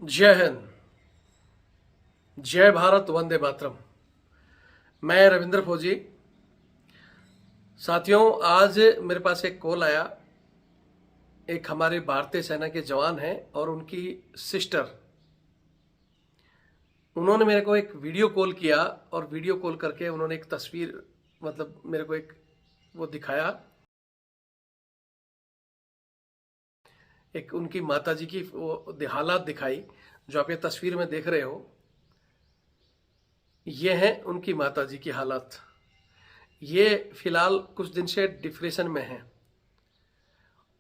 जय हिंद। जय भारत, वंदे मातरम। मैं रविंद्र फौजी। साथियों, आज मेरे पास एक कॉल आया। एक हमारे भारतीय सेना के जवान हैं और उनकी सिस्टर, उन्होंने मेरे को एक वीडियो कॉल किया और वीडियो कॉल करके उन्होंने एक तस्वीर, मतलब मेरे को एक वो दिखाया, एक उनकी माताजी की वो हालात दिखाई जो आप ये तस्वीर में देख रहे हो। ये हैं उनकी माताजी की हालात। ये फिलहाल कुछ दिन से डिप्रेशन में हैं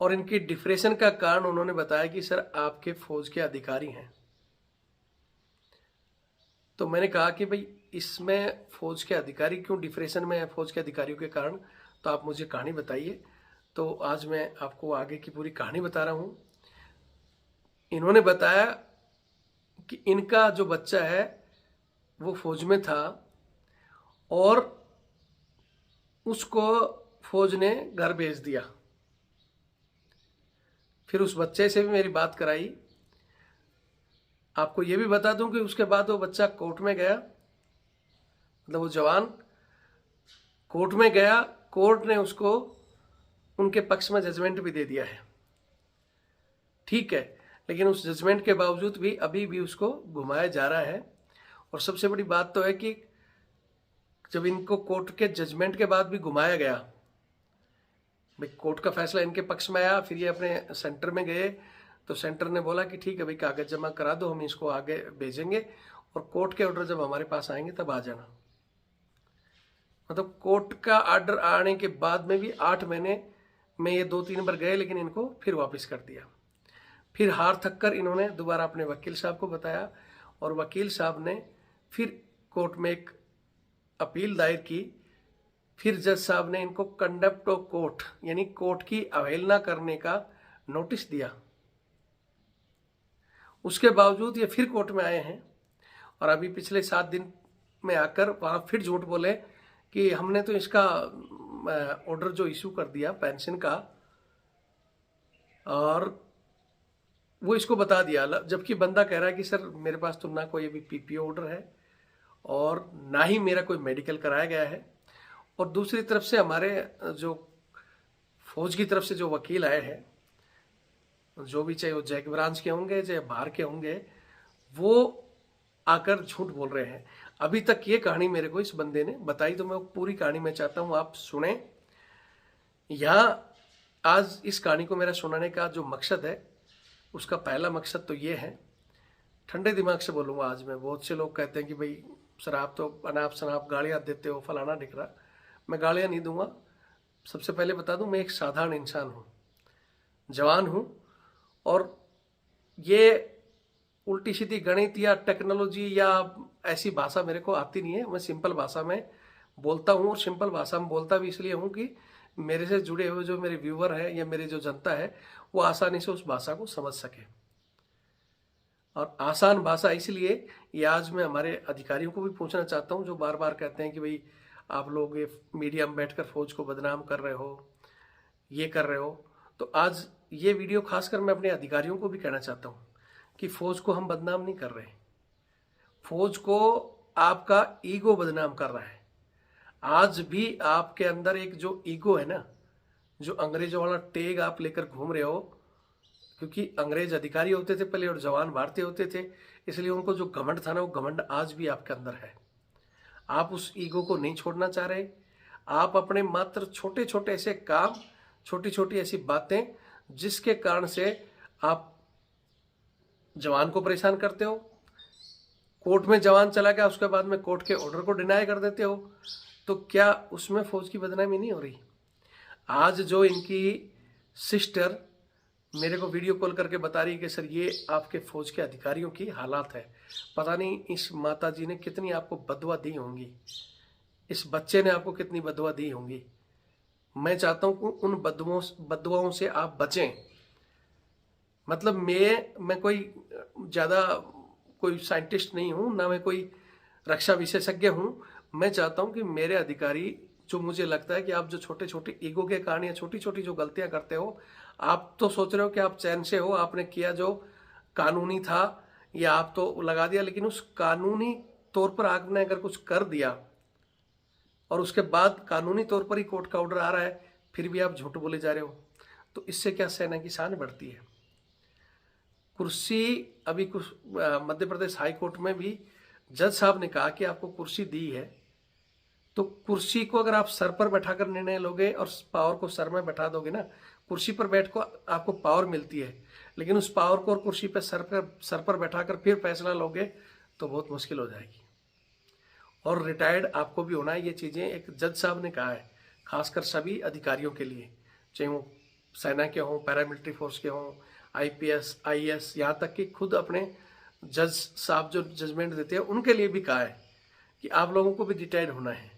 और इनकी डिप्रेशन का कारण उन्होंने बताया कि सर आपके फौज के अधिकारी हैं। तो मैंने कहा कि भाई इसमें फौज के अधिकारी क्यों डिप्रेशन में है, फौज के अधिकारियों के कारण, तो आप मुझे कहानी बताइए। तो आज मैं आपको आगे की पूरी कहानी बता रहा हूँ। इन्होंने बताया कि इनका जो बच्चा है वो फौज में था और उसको फौज ने घर भेज दिया। फिर उस बच्चे से भी मेरी बात कराई। आपको ये भी बता दूं कि उसके बाद वो बच्चा कोर्ट में गया, मतलब वो जवान कोर्ट में गया। कोर्ट ने उसको उनके पक्ष में जजमेंट भी दे दिया है, ठीक है। लेकिन उस जजमेंट के बावजूद भी अभी भी उसको घुमाया जा रहा है। और सबसे बड़ी बात तो है कि जब इनको कोर्ट के जजमेंट के बाद भी घुमाया गया, भाई कोर्ट का फैसला इनके पक्ष में आया, फिर ये अपने सेंटर में गए तो सेंटर ने बोला कि ठीक है भाई, कागज जमा करा दो, हम इसको आगे भेजेंगे और कोर्ट के ऑर्डर जब हमारे पास आएंगे तब आ जाना। मतलब कोर्ट का ऑर्डर आने के बाद में भी 8 महीने में ये 2-3 बार गए, लेकिन इनको फिर वापस कर दिया। फिर हार थक कर इन्होंने दोबारा अपने वकील साहब को बताया और वकील साहब ने फिर कोर्ट में एक अपील दायर की। फिर जज साहब ने इनको कंडक्ट ऑफ कोर्ट यानी कोर्ट की अवहेलना करने का नोटिस दिया। उसके बावजूद ये फिर कोर्ट में आए हैं और अभी पिछले 7 दिन में आकर वहां फिर झूठ बोले कि हमने तो इसका ऑर्डर जो इशू कर दिया पेंशन का, और वो इसको बता दिया, जबकि बंदा कह रहा है कि सर मेरे पास तो ना कोई अभी पीपीओ ऑर्डर है और ना ही मेरा कोई मेडिकल कराया गया है। और दूसरी तरफ से हमारे जो फौज की तरफ से जो वकील आए हैं, जो भी, चाहे वो जैक ब्रांच के होंगे चाहे बाहर के होंगे, वो आकर झूठ बोल रहे हैं। अभी तक ये कहानी मेरे को इस बंदे ने बताई, तो मैं पूरी कहानी में चाहता हूं आप सुने। यहां आज इस कहानी को मेरा सुनाने का जो मकसद है, उसका पहला मकसद तो ये है, ठंडे दिमाग से बोलूंगा आज मैं। बहुत से लोग कहते हैं कि भाई सर आप तो अनाप शनाप गालियां देते हो, फलाना ढिकरा। मैं गालियां नहीं दूंगा। सबसे पहले बता दूं, मैं एक साधारण इंसान हूं, जवान हूं, और ये उल्टी सीधी गणित या टेक्नोलॉजी या ऐसी भाषा मेरे को आती नहीं है। मैं सिंपल भाषा में बोलता हूँ और सिंपल भाषा में बोलता भी इसलिए हूँ कि मेरे से जुड़े हुए जो मेरे व्यूअर है या मेरी जो जनता है वो आसानी से उस भाषा को समझ सके। और आसान भाषा इसलिए, ये आज मैं हमारे अधिकारियों को भी पूछना चाहता हूँ जो बार बार कहते हैं कि भाई आप लोग ये मीडिया में बैठकर फौज को बदनाम कर रहे हो, ये कर रहे हो। तो आज ये वीडियो खासकर मैं अपने अधिकारियों को भी कहना चाहता हूँ कि फौज को हम बदनाम नहीं कर रहे। फौज को आपका ईगो बदनाम कर रहा है। आज भी आपके अंदर एक जो ईगो है ना, जो अंग्रेजों वाला टैग आप लेकर घूम रहे हो, क्योंकि अंग्रेज अधिकारी होते थे पहले और जवान भारतीय होते थे, इसलिए उनको जो घमंड था ना, वो घमंड आज भी आपके अंदर है। आप उस ईगो को नहीं छोड़ना चाह रहे। आप अपने मात्र छोटे छोटे ऐसे काम, छोटी छोटी ऐसी बातें जिसके कारण से आप जवान को परेशान करते हो। कोर्ट में जवान चला गया, उसके बाद में कोर्ट के ऑर्डर को डिनाई कर देते हो, तो क्या उसमें फौज की बदनामी नहीं हो रही? आज जो इनकी सिस्टर मेरे को वीडियो कॉल करके बता रही है कि सर ये आपके फौज के अधिकारियों की हालात है, पता नहीं इस माता जी ने कितनी आपको बदुआ दी होंगी, इस बच्चे ने आपको कितनी बदुआ दी होंगी। मैं चाहता हूं कि उन बदुआओं से आप बचें। मतलब मैं कोई ज्यादा कोई साइंटिस्ट नहीं हूं, ना मैं कोई रक्षा विशेषज्ञ हूं। मैं चाहता हूं कि मेरे अधिकारी, जो मुझे लगता है कि आप जो छोटे छोटे ईगो के कारण या छोटी छोटी जो गलतियां करते हो, आप तो सोच रहे हो कि आप चैन से हो, आपने किया जो कानूनी था या आप तो लगा दिया, लेकिन उस कानूनी तौर पर आपने अगर कुछ कर दिया और उसके बाद कानूनी तौर पर ही कोर्ट का ऑर्डर आ रहा है, फिर भी आप झूठ बोले जा रहे हो, तो इससे क्या सेना की शान बढ़ती है। कुर्सी अभी कुछ मध्य प्रदेश हाई कोर्ट में भी जज साहब ने कहा कि आपको कुर्सी दी है, तो कुर्सी को अगर आप सर पर बैठाकर निर्णय लोगे और पावर को सर में बैठा दोगे ना, कुर्सी पर बैठ को आपको पावर मिलती है, लेकिन उस पावर को और कुर्सी पर सर पर बैठाकर फिर फैसला लोगे तो बहुत मुश्किल हो जाएगी। और रिटायर्ड आपको भी होना है, ये चीज़ें एक जज साहब ने कहा है, खासकर सभी अधिकारियों के लिए, चाहे वो सेना के हों, पैरामिलिट्री फोर्स के हों, IPS IAS, यहाँ तक कि खुद अपने जज साहब जो जजमेंट देते हैं उनके लिए भी कहा है कि आप लोगों को भी रिटायर्ड होना है।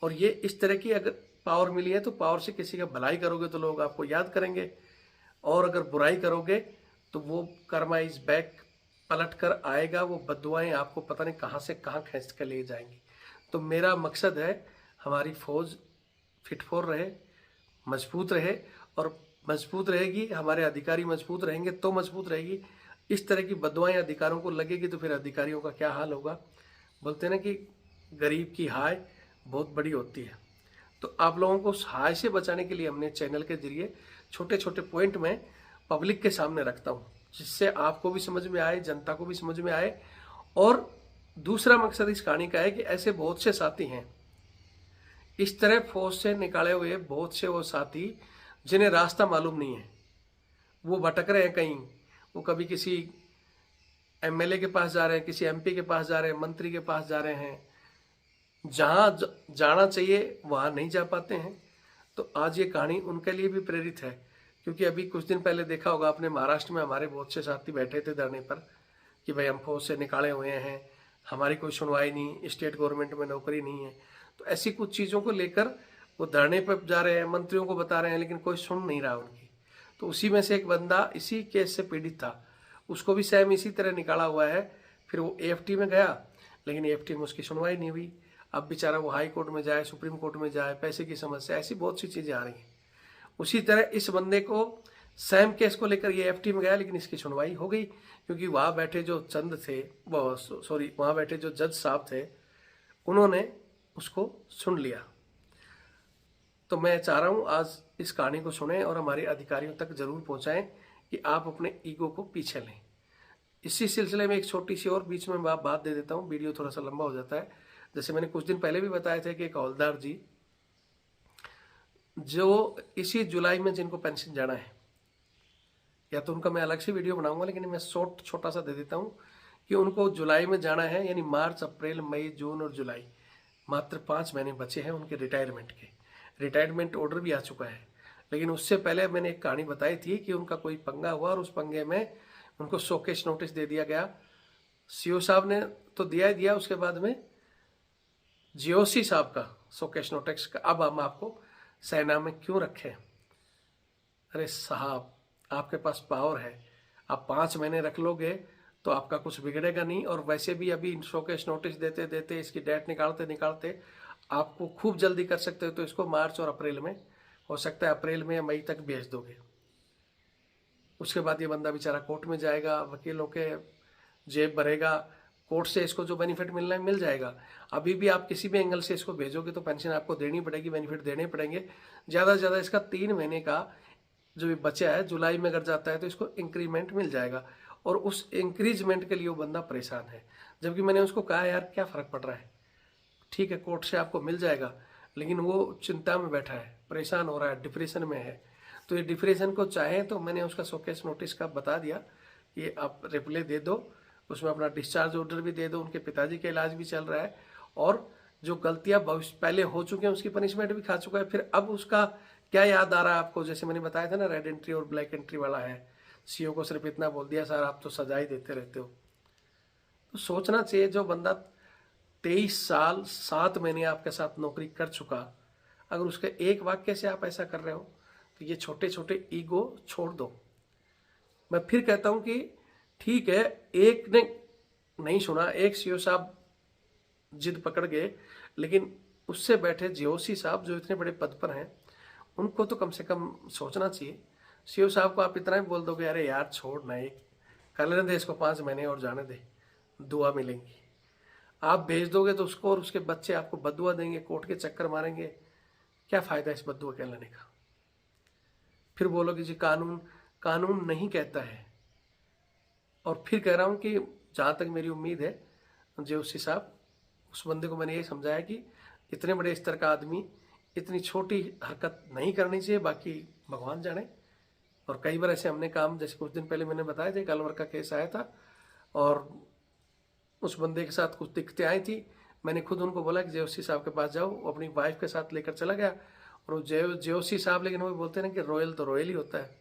और ये इस तरह की अगर पावर मिली है तो पावर से किसी का भलाई करोगे तो लोग आपको याद करेंगे, और अगर बुराई करोगे तो वो कर्मा इज बैक पलट कर आएगा, वो बद्दुआएं आपको पता नहीं कहाँ से कहाँ खींच कर ले जाएंगी। तो मेरा मकसद है हमारी फौज फिट फॉर रहे, मजबूत रहे, और मजबूत रहेगी, हमारे अधिकारी मजबूत रहेंगे तो मजबूत रहेगी। इस तरह की बद्दुआएं अधिकारों को लगेगी तो फिर अधिकारियों का क्या हाल होगा। बोलते हैं ना कि गरीब की हाय बहुत बड़ी होती है। तो आप लोगों को उस हाय से बचाने के लिए हमने चैनल के जरिए छोटे छोटे पॉइंट में पब्लिक के सामने रखता हूँ, जिससे आपको भी समझ में आए, जनता को भी समझ में आए। और दूसरा मकसद इस कहानी का है कि ऐसे बहुत से साथी हैं, इस तरह फौज से निकाले हुए बहुत से वो साथी जिन्हें रास्ता मालूम नहीं है, वो भटक रहे हैं कहीं, वो कभी किसी MLA के पास जा रहे हैं, किसी MP के पास जा रहे हैं, मंत्री के पास जा रहे हैं, जहाँ जाना चाहिए वहाँ नहीं जा पाते हैं। तो आज ये कहानी उनके लिए भी प्रेरित है, क्योंकि अभी कुछ दिन पहले देखा होगा आपने, महाराष्ट्र में हमारे बहुत से साथी बैठे थे धरने पर कि भाई हम फौज से निकाले हुए हैं, हमारी कोई सुनवाई नहीं, स्टेट गवर्नमेंट में नौकरी नहीं है। तो ऐसी कुछ चीज़ों को लेकर वो धरने पर जा रहे हैं, मंत्रियों को बता रहे हैं, लेकिन कोई सुन नहीं रहा उनकी। तो उसी में से एक बंदा इसी केस से पीड़ित था, उसको भी सेम इसी तरह निकाला हुआ है। फिर वो AFT में गया, लेकिन AFT में उसकी सुनवाई नहीं हुई। अब बेचारा वो हाई कोर्ट में जाए, सुप्रीम कोर्ट में जाए, पैसे की समस्या, ऐसी बहुत सी चीज़ें आ रही हैं। उसी तरह इस बंदे को सेम केस को लेकर ये AFT में गया, लेकिन इसकी सुनवाई हो गई, क्योंकि वहाँ बैठे जो चंद थे, वहाँ बैठे जो जज साहब थे, उन्होंने उसको सुन लिया। तो मैं चाह रहा हूँ आज इस कहानी को सुने और हमारे अधिकारियों तक जरूर पहुँचाएं कि आप अपने ईगो को पीछे लें। इसी सिलसिले में एक छोटी सी और बीच में बात दे देता हूँ, वीडियो थोड़ा सा लंबा हो जाता है। जैसे मैंने कुछ दिन पहले भी बताया था कि एक हवलदार जी जो इसी जुलाई में जिनको पेंशन जाना है, या तो उनका मैं अलग से वीडियो बनाऊंगा, लेकिन मैं शॉर्ट छोटा सा दे देता हूँ कि उनको जुलाई में जाना है, यानी मार्च, अप्रैल, मई, जून और जुलाई, मात्र 5 महीने बचे हैं उनके रिटायरमेंट के। रिटायरमेंट ऑर्डर भी आ चुका है, लेकिन उससे पहले मैंने एक कहानी बताई थी कि उनका कोई पंगा हुआ और उस पंगे में उनको शोकेस नोटिस दे दिया गया। CO साहब ने तो दिया ही दिया, उसके बाद में GOC साहब का शोकेस नोटिस का अब हम आपको सेना में क्यों रखें। अरे साहब, आपके पास पावर है, आप 5 महीने रख लोगे तो आपका कुछ बिगड़ेगा नहीं। और वैसे भी अभी शोकेस नोटिस देते देते, इसकी डेट निकालते निकालते आपको खूब जल्दी कर सकते हो, तो इसको मार्च और अप्रैल में, हो सकता है अप्रैल में या मई तक भेज दोगे। उसके बाद ये बंदा बेचारा कोर्ट में जाएगा, वकीलों के जेब भरेगा, कोर्ट से इसको जो बेनिफिट मिलना है मिल जाएगा। अभी भी आप किसी भी एंगल से इसको भेजोगे तो पेंशन आपको देनी पड़ेगी, बेनिफिट देने पड़ेंगे। ज़्यादा से ज़्यादा इसका 3 महीने का जो भी बचा है, जुलाई में अगर जाता है तो इसको इंक्रीमेंट मिल जाएगा, और उस इंक्रीजमेंट के लिए वो बंदा परेशान है। जबकि मैंने उसको कहा यार क्या फ़र्क पड़ रहा है, ठीक है कोर्ट से आपको मिल जाएगा, लेकिन वो चिंता में बैठा है, परेशान हो रहा है, डिप्रेशन में है। तो ये डिप्रेशन को चाहे तो मैंने उसका शोकेस नोटिस का बता दिया, ये आप रिप्लाई दे दो, उसमें अपना डिस्चार्ज ऑर्डर भी दे दो, उनके पिताजी का इलाज भी चल रहा है, और जो गलतियां भविष्य पहले हो चुकी हैं उसकी पनिशमेंट भी खा चुका है। फिर अब उसका क्या याद आ रहा है आपको, जैसे मैंने बताया था ना, रेड एंट्री और ब्लैक एंट्री वाला है। CO को सिर्फ इतना बोल दिया, सर आप तो सजा ही देते रहते हो। तो सोचना चाहिए, जो बंदा 23 साल 7 महीने आपके साथ नौकरी कर चुका, अगर उसके एक वाक्य से आप ऐसा कर रहे हो, तो ये छोटे छोटे ईगो छोड़ दो। मैं फिर कहता हूं कि ठीक है, एक ने नहीं सुना, एक CO साहब जिद पकड़ गए, लेकिन उससे बैठे GOC साहब जो इतने बड़े पद पर हैं, उनको तो कम से कम सोचना चाहिए। CO साहब को आप इतना ही बोल दोगे, अरे यार छोड़ ना, एक कर लेने दे इसको 5 महीने और जाने दे, दुआ मिलेंगी। आप भेज दोगे तो उसको और उसके बच्चे आपको बदुआ देंगे, कोर्ट के चक्कर मारेंगे, क्या फ़ायदा इस बदुआ कहलाने का। फिर बोलोगे जी कानून, कानून नहीं कहता है। और फिर कह रहा हूँ कि जहाँ तक मेरी उम्मीद है जेओसी साहब, उस बंदे को मैंने ये समझाया कि इतने बड़े स्तर का आदमी इतनी छोटी हरकत नहीं करनी चाहिए, बाकी भगवान जाने। और कई बार ऐसे हमने काम, जैसे कुछ दिन पहले मैंने बताया था, एक अलवर का केस आया था और उस बंदे के साथ कुछ दिक्कतें आई थी। मैंने खुद उनको बोला कि जेओसी साहब के पास जाओ, वो अपनी वाइफ के साथ लेकर चला गया। और वो जेओसी साहब, लेकिन वो बोलते हैं ना कि रॉयल तो रॉयल ही होता है।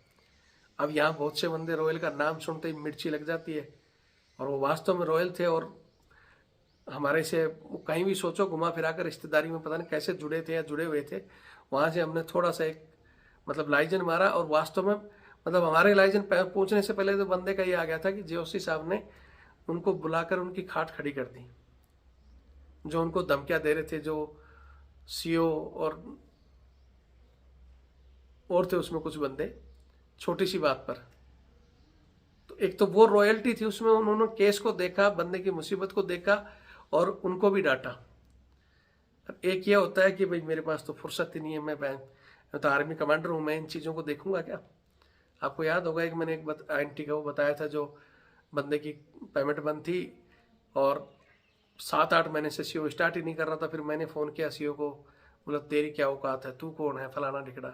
अब यहाँ बहुत से बंदे रॉयल का नाम सुनते ही मिर्ची लग जाती है, और वो वास्तव में रॉयल थे। और हमारे से कहीं भी सोचो घुमा फिरा कर रिश्तेदारी में पता नहीं कैसे जुड़े थे या जुड़े हुए थे। वहाँ से हमने थोड़ा सा एक मतलब लाइजन मारा, और वास्तव में मतलब हमारे लाइजन पहुँचने से पहले तो बंदे का ये आ गया था कि जेओसी साहब ने उनको बुलाकर उनकी खाट खड़ी कर दी। जो उनको धमकियां दे रहे थे, जो सीओ और थे उसमें कुछ बंदे, छोटी सी बात पर। तो एक तो वो रॉयल्टी थी उसमें, उन्होंने केस को देखा, बंदे की मुसीबत को देखा और उनको भी डांटा। एक ये होता है कि भाई मेरे पास तो फुर्सत ही नहीं है, मैं तो आर्मी कमांडर हूँ, मैं इन चीज़ों को देखूंगा क्या। आपको याद होगा कि मैंने एक एंटी का वो बताया था, जो बंदे की पेमेंट बंद थी और 7-8 महीने से सीओ स्टार्ट ही नहीं कर रहा था। फिर मैंने फ़ोन किया सीओ को, बोला तेरी क्या औकात है, तू कौन है, फलाना ढिकड़ा।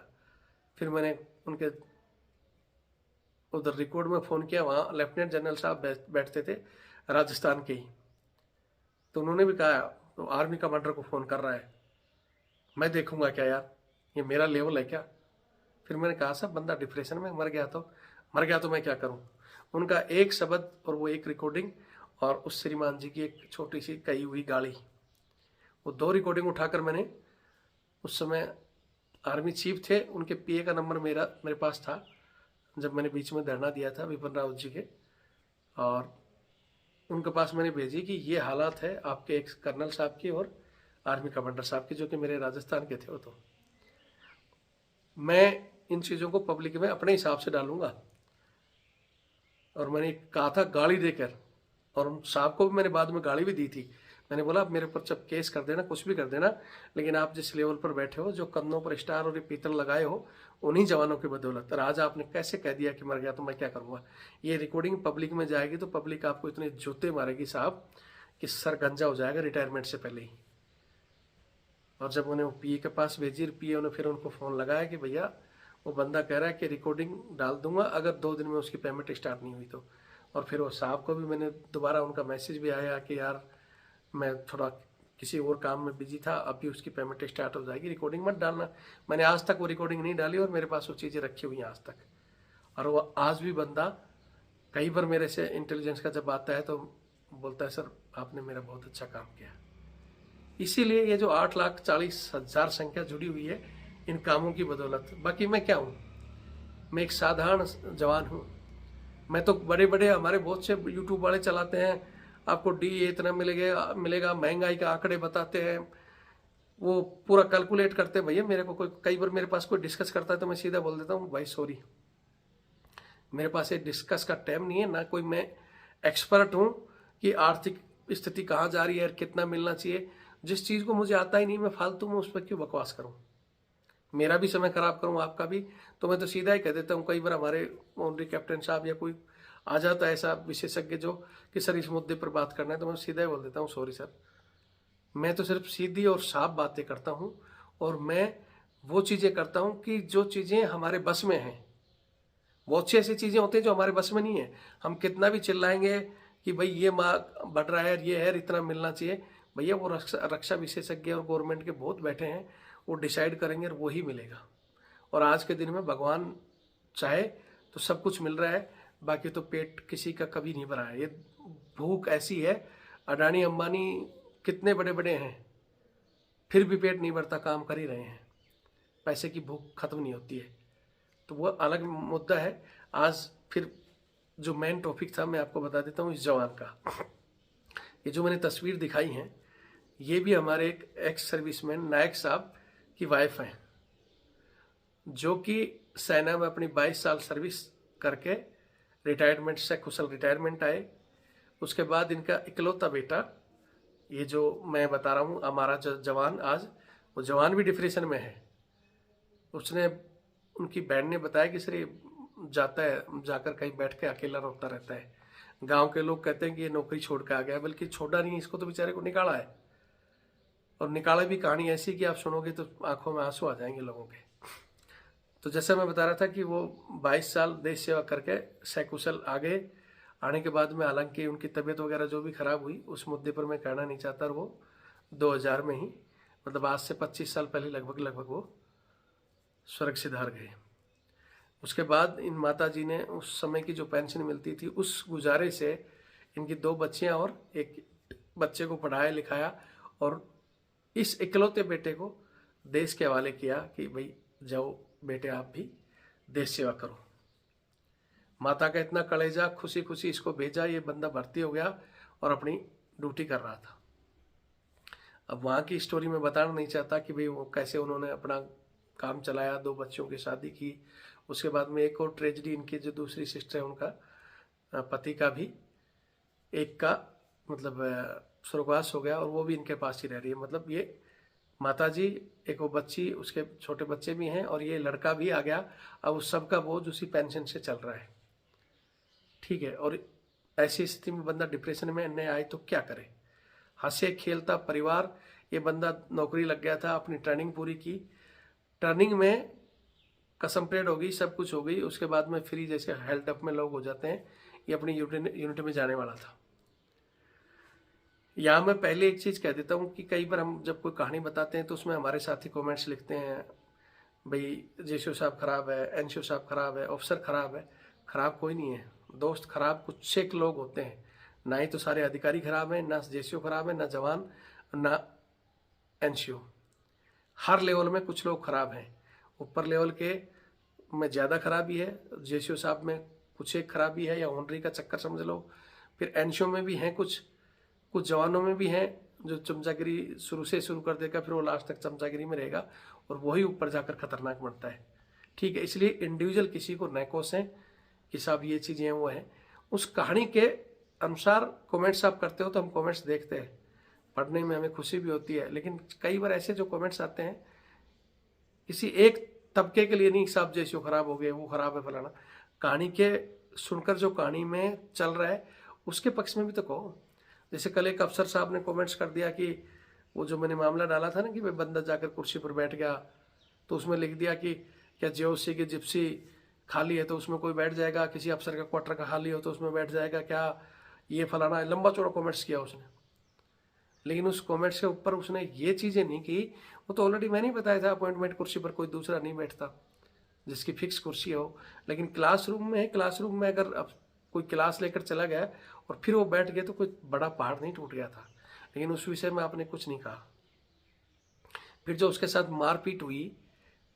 फिर मैंने उनके उधर रिकॉर्ड में फ़ोन किया, वहाँ लेफ्टिनेंट जनरल साहब बैठते थे राजस्थान के ही। तो उन्होंने भी कहा तो आर्मी कमांडर को फ़ोन कर रहा है, मैं देखूंगा क्या यार, ये मेरा लेवल है क्या। फिर मैंने कहा साहब बंदा डिप्रेशन में मर गया तो मैं क्या करूं। उनका एक शब्द और वो एक रिकॉर्डिंग और उस श्रीमान जी की एक छोटी सी कही हुई गाली, वो 2 रिकॉर्डिंग उठाकर मैंने, उस समय आर्मी चीफ थे, उनके पीए का नंबर मेरे पास था जब मैंने बीच में धरना दिया था विपिन रावत जी के, और उनके पास मैंने भेजी कि ये हालात है आपके एक कर्नल साहब की और आर्मी कमांडर साहब की, जो कि मेरे राजस्थान के थे। वो तो मैं इन चीज़ों को पब्लिक में अपने हिसाब से डालूंगा। और मैंने कहा था गाली देकर, और उन साहब को भी मैंने बाद में गाली भी दी थी। मैंने बोला मेरे ऊपर जब केस कर देना, कुछ भी कर देना, लेकिन आप जिस लेवल पर बैठे हो, जो कंधों पर स्टार और पीतल लगाए हो, उन्हीं जवानों की बदौलत। और आज आपने कैसे कह दिया कि मर गया तो मैं क्या करूँगा। ये रिकॉर्डिंग पब्लिक में जाएगी तो पब्लिक आपको इतने जूते मारेगी साहब कि सर गंजा हो जाएगा रिटायरमेंट से पहले ही। और जब उन्हें पीए के पास भेजी, पीए ने फिर उनको फ़ोन लगाया कि भैया वो बंदा कह रहा है कि रिकॉर्डिंग डाल दूंगा अगर 2 दिन में उसकी पेमेंट स्टार्ट नहीं हुई तो। और फिर वो साहब को भी मैंने दोबारा, उनका मैसेज भी आया कि यार मैं थोड़ा किसी और काम में बिजी था, अभी उसकी पेमेंट स्टार्ट हो जाएगी, रिकॉर्डिंग मत डालना। मैंने आज तक वो रिकॉर्डिंग नहीं डाली और मेरे पास वो चीज़ें रखी हुई हैं आज तक। और वो आज भी बंदा कई बार मेरे से इंटेलिजेंस का जब आता है तो बोलता है सर आपने मेरा बहुत अच्छा काम किया। इसीलिए ये जो 8,40,000 संख्या जुड़ी हुई है इन कामों की बदौलत। बाकी मैं क्या हूँ, मैं एक साधारण जवान हूँ। मैं तो बड़े बड़े हमारे बहुत से यूट्यूब वाले चलाते हैं, आपको डीए इतना मिलेगा, महंगाई का आंकड़े बताते हैं, वो पूरा कैलकुलेट करते हैं। भैया मेरे को कोई, कई बार मेरे पास कोई डिस्कस करता है तो मैं सीधा बोल देता हूँ भाई सॉरी, मेरे पास ये डिस्कस का टाइम नहीं है, ना कोई मैं एक्सपर्ट हूँ कि आर्थिक स्थिति कहाँ जा रही है और कितना मिलना चाहिए। जिस चीज़ को मुझे आता ही नहीं, मैं फालतू में उस पर क्यों बकवास करूँ, मेरा भी समय खराब करूँ आपका भी। तो मैं तो सीधा ही कह देता हूँ। कई बार हमारे ऑनरी कैप्टन साहब या कोई आ जाता है ऐसा विशेषज्ञ जो कि सर इस मुद्दे पर बात करना है, तो मैं सीधा ही बोल देता हूँ सॉरी सर, मैं तो सिर्फ सीधी और साफ बातें करता हूँ। और मैं वो चीज़ें करता हूँ कि जो चीज़ें हमारे बस में हैं। बहुत सी ऐसी चीज़ें होती हैं जो हमारे बस में नहीं है। हम कितना भी चिल्लाएंगे कि भाई ये बढ़ रहा है, ये है, इतना मिलना चाहिए, भैया वो रक्षा विशेषज्ञ और गवर्नमेंट के बहुत बैठे हैं, वो डिसाइड करेंगे और वही मिलेगा। और आज के दिन में भगवान चाहे तो सब कुछ मिल रहा है, बाकी तो पेट किसी का कभी नहीं भरा है। ये भूख ऐसी है, अडानी अंबानी कितने बड़े बड़े हैं फिर भी पेट नहीं भरता, काम कर ही रहे हैं, पैसे की भूख खत्म नहीं होती है। तो वो अलग मुद्दा है। आज फिर जो मेन टॉपिक था मैं आपको बता देता हूँ इस जवान का। ये जो मैंने तस्वीर दिखाई है, ये भी हमारे एक एक्स सर्विसमैन नायक साहब की वाइफ हैं, जो कि सेना में अपनी 22 साल सर्विस करके रिटायरमेंट से कुशल रिटायरमेंट आए। उसके बाद इनका इकलौता बेटा, ये जो मैं बता रहा हूँ हमारा जवान, आज वो जवान भी डिप्रेशन में है। उसने, उनकी बहन ने बताया कि सर ये जाता है, जाकर कहीं बैठ के अकेला रोता रहता है। गांव के लोग कहते हैं कि ये नौकरी छोड़ के आ गया, बल्कि छोड़ा नहीं, इसको तो बेचारे को निकाला है। और निकाला भी कहानी ऐसी कि आप सुनोगे तो आंखों में आंसू आ जाएंगे लोगों के। तो जैसे मैं बता रहा था कि वो 22 साल देश सेवा करके सकुशल आगे आने के बाद में, हालांकि उनकी तबीयत वगैरह जो भी खराब हुई उस मुद्दे पर मैं कहना नहीं चाहता, और वो 2000 में ही, मतलब आज से 25 साल पहले लगभग वो स्वर्ग सिधार गए। उसके बाद इन माता जी ने उस समय की जो पेंशन मिलती थी उस गुजारे से इनकी 2 बच्चियां और एक बच्चे को पढ़ाया लिखाया, और इस इकलौते बेटे को देश के हवाले किया कि भाई जाओ बेटे आप भी देश सेवा करो। माता का इतना कलेजा, खुशी खुशी इसको भेजा, ये बंदा भर्ती हो गया और अपनी ड्यूटी कर रहा था। अब वहाँ की स्टोरी मैं बताना नहीं चाहता कि भाई वो कैसे उन्होंने अपना काम चलाया, 2 बच्चों की शादी की। उसके बाद में एक और ट्रेजेडी, इनकी जो दूसरी सिस्टर है उनका पति का भी, एक का मतलब स्वर्गवास हो गया, और वो भी इनके पास ही रह रही है। मतलब ये माताजी, एक वो बच्ची, उसके छोटे बच्चे भी हैं, और ये लड़का भी आ गया। अब उस सब का बोझ उसी पेंशन से चल रहा है। ठीक है, और ऐसी स्थिति में बंदा डिप्रेशन में न आए तो क्या करे। हंसे खेलता परिवार, ये बंदा नौकरी लग गया था, अपनी ट्रेनिंग पूरी की, ट्रेनिंग में कसम परेड हो गई, सब कुछ हो गई। उसके बाद में फ्री, जैसे हेल्थ अप में लोग हो जाते हैं, ये अपनी यूनिट में जाने वाला था। यहाँ मैं पहले एक चीज कह देता हूँ कि कई बार हम जब कोई कहानी बताते हैं तो उसमें हमारे साथी कमेंट्स लिखते हैं, भाई जेसीओ साहब खराब है, एनसीओ साहब खराब है, ऑफिसर खराब है। खराब कोई नहीं है दोस्त, खराब कुछ एक लोग होते हैं। ना ही तो सारे अधिकारी खराब हैं, ना जेसीओ खराब है, ना जवान, ना एनसीओ। हर लेवल में कुछ लोग खराब हैं। ऊपर लेवल के में ज़्यादा खराबी है, जेसीओ साहब में कुछ एक खराबी है, या ऑनरी का चक्कर समझ लो। फिर एनसीओ में भी हैं कुछ जवानों में भी हैं जो चमचागिरी शुरू से शुरू कर देगा, फिर वो लास्ट तक चमचागिरी में रहेगा, और वही ऊपर जाकर खतरनाक बनता है। ठीक है, इसलिए इंडिविजुअल किसी को न कोसें कि साहब ये चीज़ें वो हैं। उस कहानी के अनुसार कमेंट्स आप करते हो तो हम कमेंट्स देखते हैं, पढ़ने में हमें खुशी भी होती है। लेकिन कई बार ऐसे जो कमेंट्स आते हैं किसी एक तबके के लिए नहीं, साहब जैसे खराब हो गए, वो खराब है फलाना। कहानी के सुनकर जो कहानी में चल रहा है उसके पक्ष में भी तो कहो। जैसे कल एक अफसर साहब ने कमेंट्स कर दिया कि वो जो मैंने मामला डाला था ना कि भाई बंदा जाकर कुर्सी पर बैठ गया, तो उसमें लिख दिया कि क्या जेओसी की जिप्सी खाली है तो उसमें कोई बैठ जाएगा, किसी अफसर का क्वार्टर का खाली हो तो उसमें बैठ जाएगा क्या, ये फलाना, लंबा चौड़ा कमेंट्स किया उसने। लेकिन उस कमेंट्स के ऊपर उसने ये चीज़ें नहीं की। वो तो ऑलरेडी मैंने ही बताया था, अपॉइंटमेंट कुर्सी पर कोई दूसरा नहीं बैठता जिसकी फिक्स कुर्सी हो। लेकिन क्लासरूम में अगर अब कोई क्लास लेकर चला गया और फिर वो बैठ गए तो कोई बड़ा पहाड़ नहीं टूट गया था। लेकिन उस विषय में आपने कुछ नहीं कहा। फिर जो उसके साथ मारपीट हुई